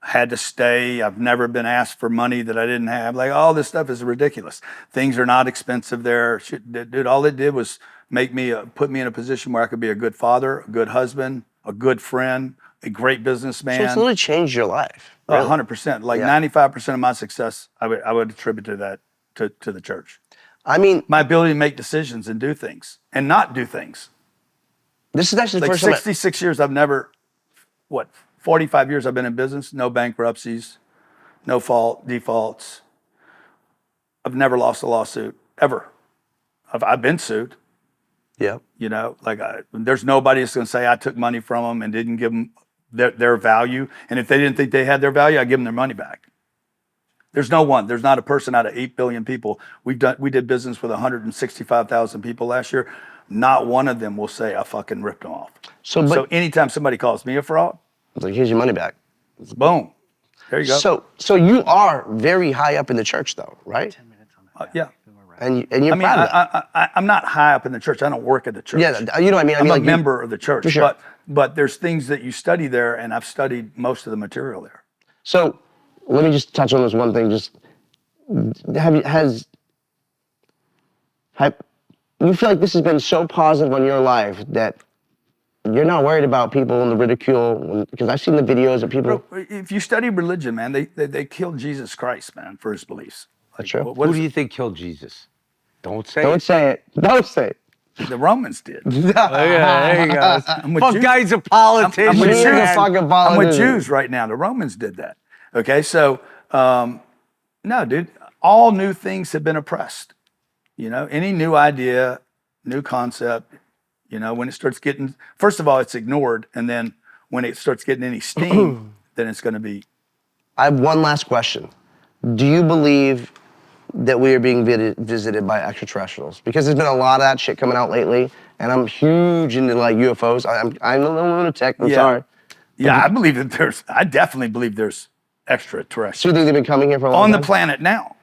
had to stay. I've never been asked for money that I didn't have. Like all this stuff is ridiculous. Things are not expensive there. Dude, all it did was put me in a position where I could be a good father, a good husband, a good friend, a great businessman. so it's literally changed your life. Really? 100%. Like Yeah. 95% of my success, I would attribute to that, to the church. I mean, My ability to make decisions and do things and not do things. this is actually the Like first time. 66 years, 45 years I've been in business, no bankruptcies, no defaults. I've never lost a lawsuit, ever. I've been sued. Yeah. There's nobody that's going to say I took money from them and didn't give them their value. And if they didn't think they had their value, I give them their money back. There's not a person out of 8 billion people. We did business with 165,000 people last year. Not one of them will say I fucking ripped them off. So anytime somebody calls me a fraud, It's like, here's your money back. boom, there you go. So you are very high up in the church, though, right? Yeah. And you're I mean, proud of that. I'm not high up in the church. I don't work at the church. Yeah, you know what I mean. I'm a like, member of the church, For sure. but there's things that you study there, and I've studied most of the material there. So let me just touch on this one thing. Just you feel like this has been so positive on your life that you're not worried about people and the ridicule? Because I've seen the videos of people. Bro, if you study religion, man, they killed Jesus Christ, man, for his beliefs. That's true. What Who is do you think killed Jesus? Don't say Don't it. say it. Don't say it. the Romans did? Oh, yeah, there you go. I'm with Fuck, Jews. guy's a politician. I'm with He's a Jews. fucking I'm with politician. Jews right now. The Romans did that. Okay, so no, dude. All new things have been oppressed. Any new idea, new concept. When it starts getting, first of all, it's ignored, and then when it starts getting any steam, then it's going to be. I have one last question. Do you believe that we are being visited by extraterrestrials? Because there's been a lot of that shit coming out lately, and I'm huge into like UFOs. I'm a little lunatic. I'm sorry. Yeah, I definitely believe there's So extraterrestrial you think they've been coming here for a long on the time? planet now.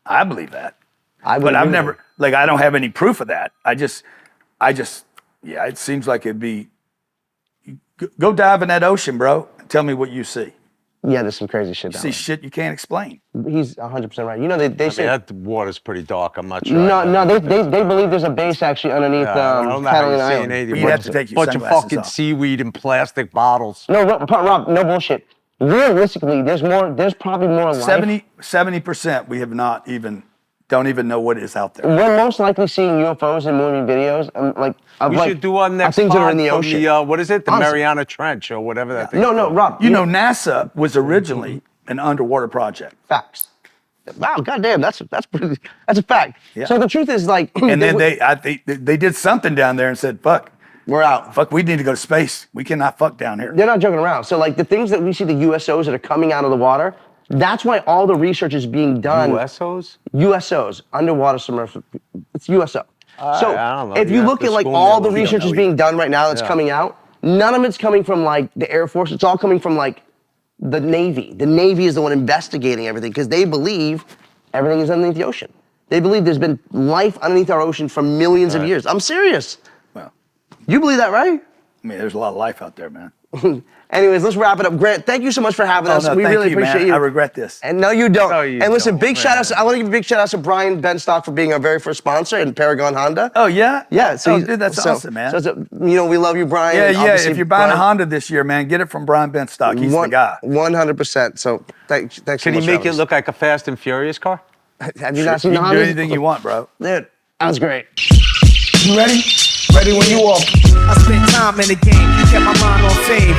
I believe that. But But I've never, like, I don't have any proof of that. I just, yeah, it seems like it'd be, go dive in that ocean, bro, and tell me what you see. Yeah, there's some crazy shit You down see shit you can't explain. there. He's 100% right. You know, they say... that water's pretty dark. I'm not sure. No, they believe there's a base actually underneath I don't know how Catalina you're seeing Island. anything. But you'd have to take your bunch of sunglasses fucking off. seaweed in plastic bottles. No, Rob, no bullshit. Realistically, there's probably more life. 70% we have not even, don't even know what is out there. We're most likely seeing UFOs in movie videos, We should do our next things that are in pod the from ocean. the, what is it? The Honestly. Mariana Trench or whatever that thing. No, Rob. You know, NASA was originally an underwater project. Facts. Wow, goddamn, that's a fact. Yeah. So the truth is, like, And then they did something down there and said, fuck, we're out. fuck, we need to go to space. We cannot fuck down here. They're not joking around. So like the things that we see, the USOs that are coming out of the water, that's why all the research is being done. USOs, underwater submersible. It's USO. So I don't know. if You you have look to at like school all me the a little. research is being done right now that's coming out, none of it's coming from like the Air Force. It's all coming from like the Navy. The Navy is the one investigating everything because they believe everything is underneath the ocean. They believe there's been life underneath our ocean for millions of years. I'm serious. Well, You believe that, right? I mean, there's a lot of life out there, man. Anyways, let's wrap it up. Grant, thank you so much for having us. No, We thank really you, man. appreciate you. I regret this. And no, you don't. No, you and listen, don't, big shout outs. man. I want to give a big shout out to Brian Benstock for being our very first sponsor and Paragon Honda. Oh, yeah? Yeah. Oh, he's- dude, that's awesome, man. We love you, Brian. Yeah, and yeah. obviously If you're buying a Brian- Honda this year, man, get it from Brian Benstock. He's the guy. 100%. So thanks so Can much he for make having it look like a Fast and Furious car? us. Have you not seen You the can do Hondas? anything you want, bro. Dude, that was great. You ready? Ready when you are. I spent time in the game, kept my mind on fame.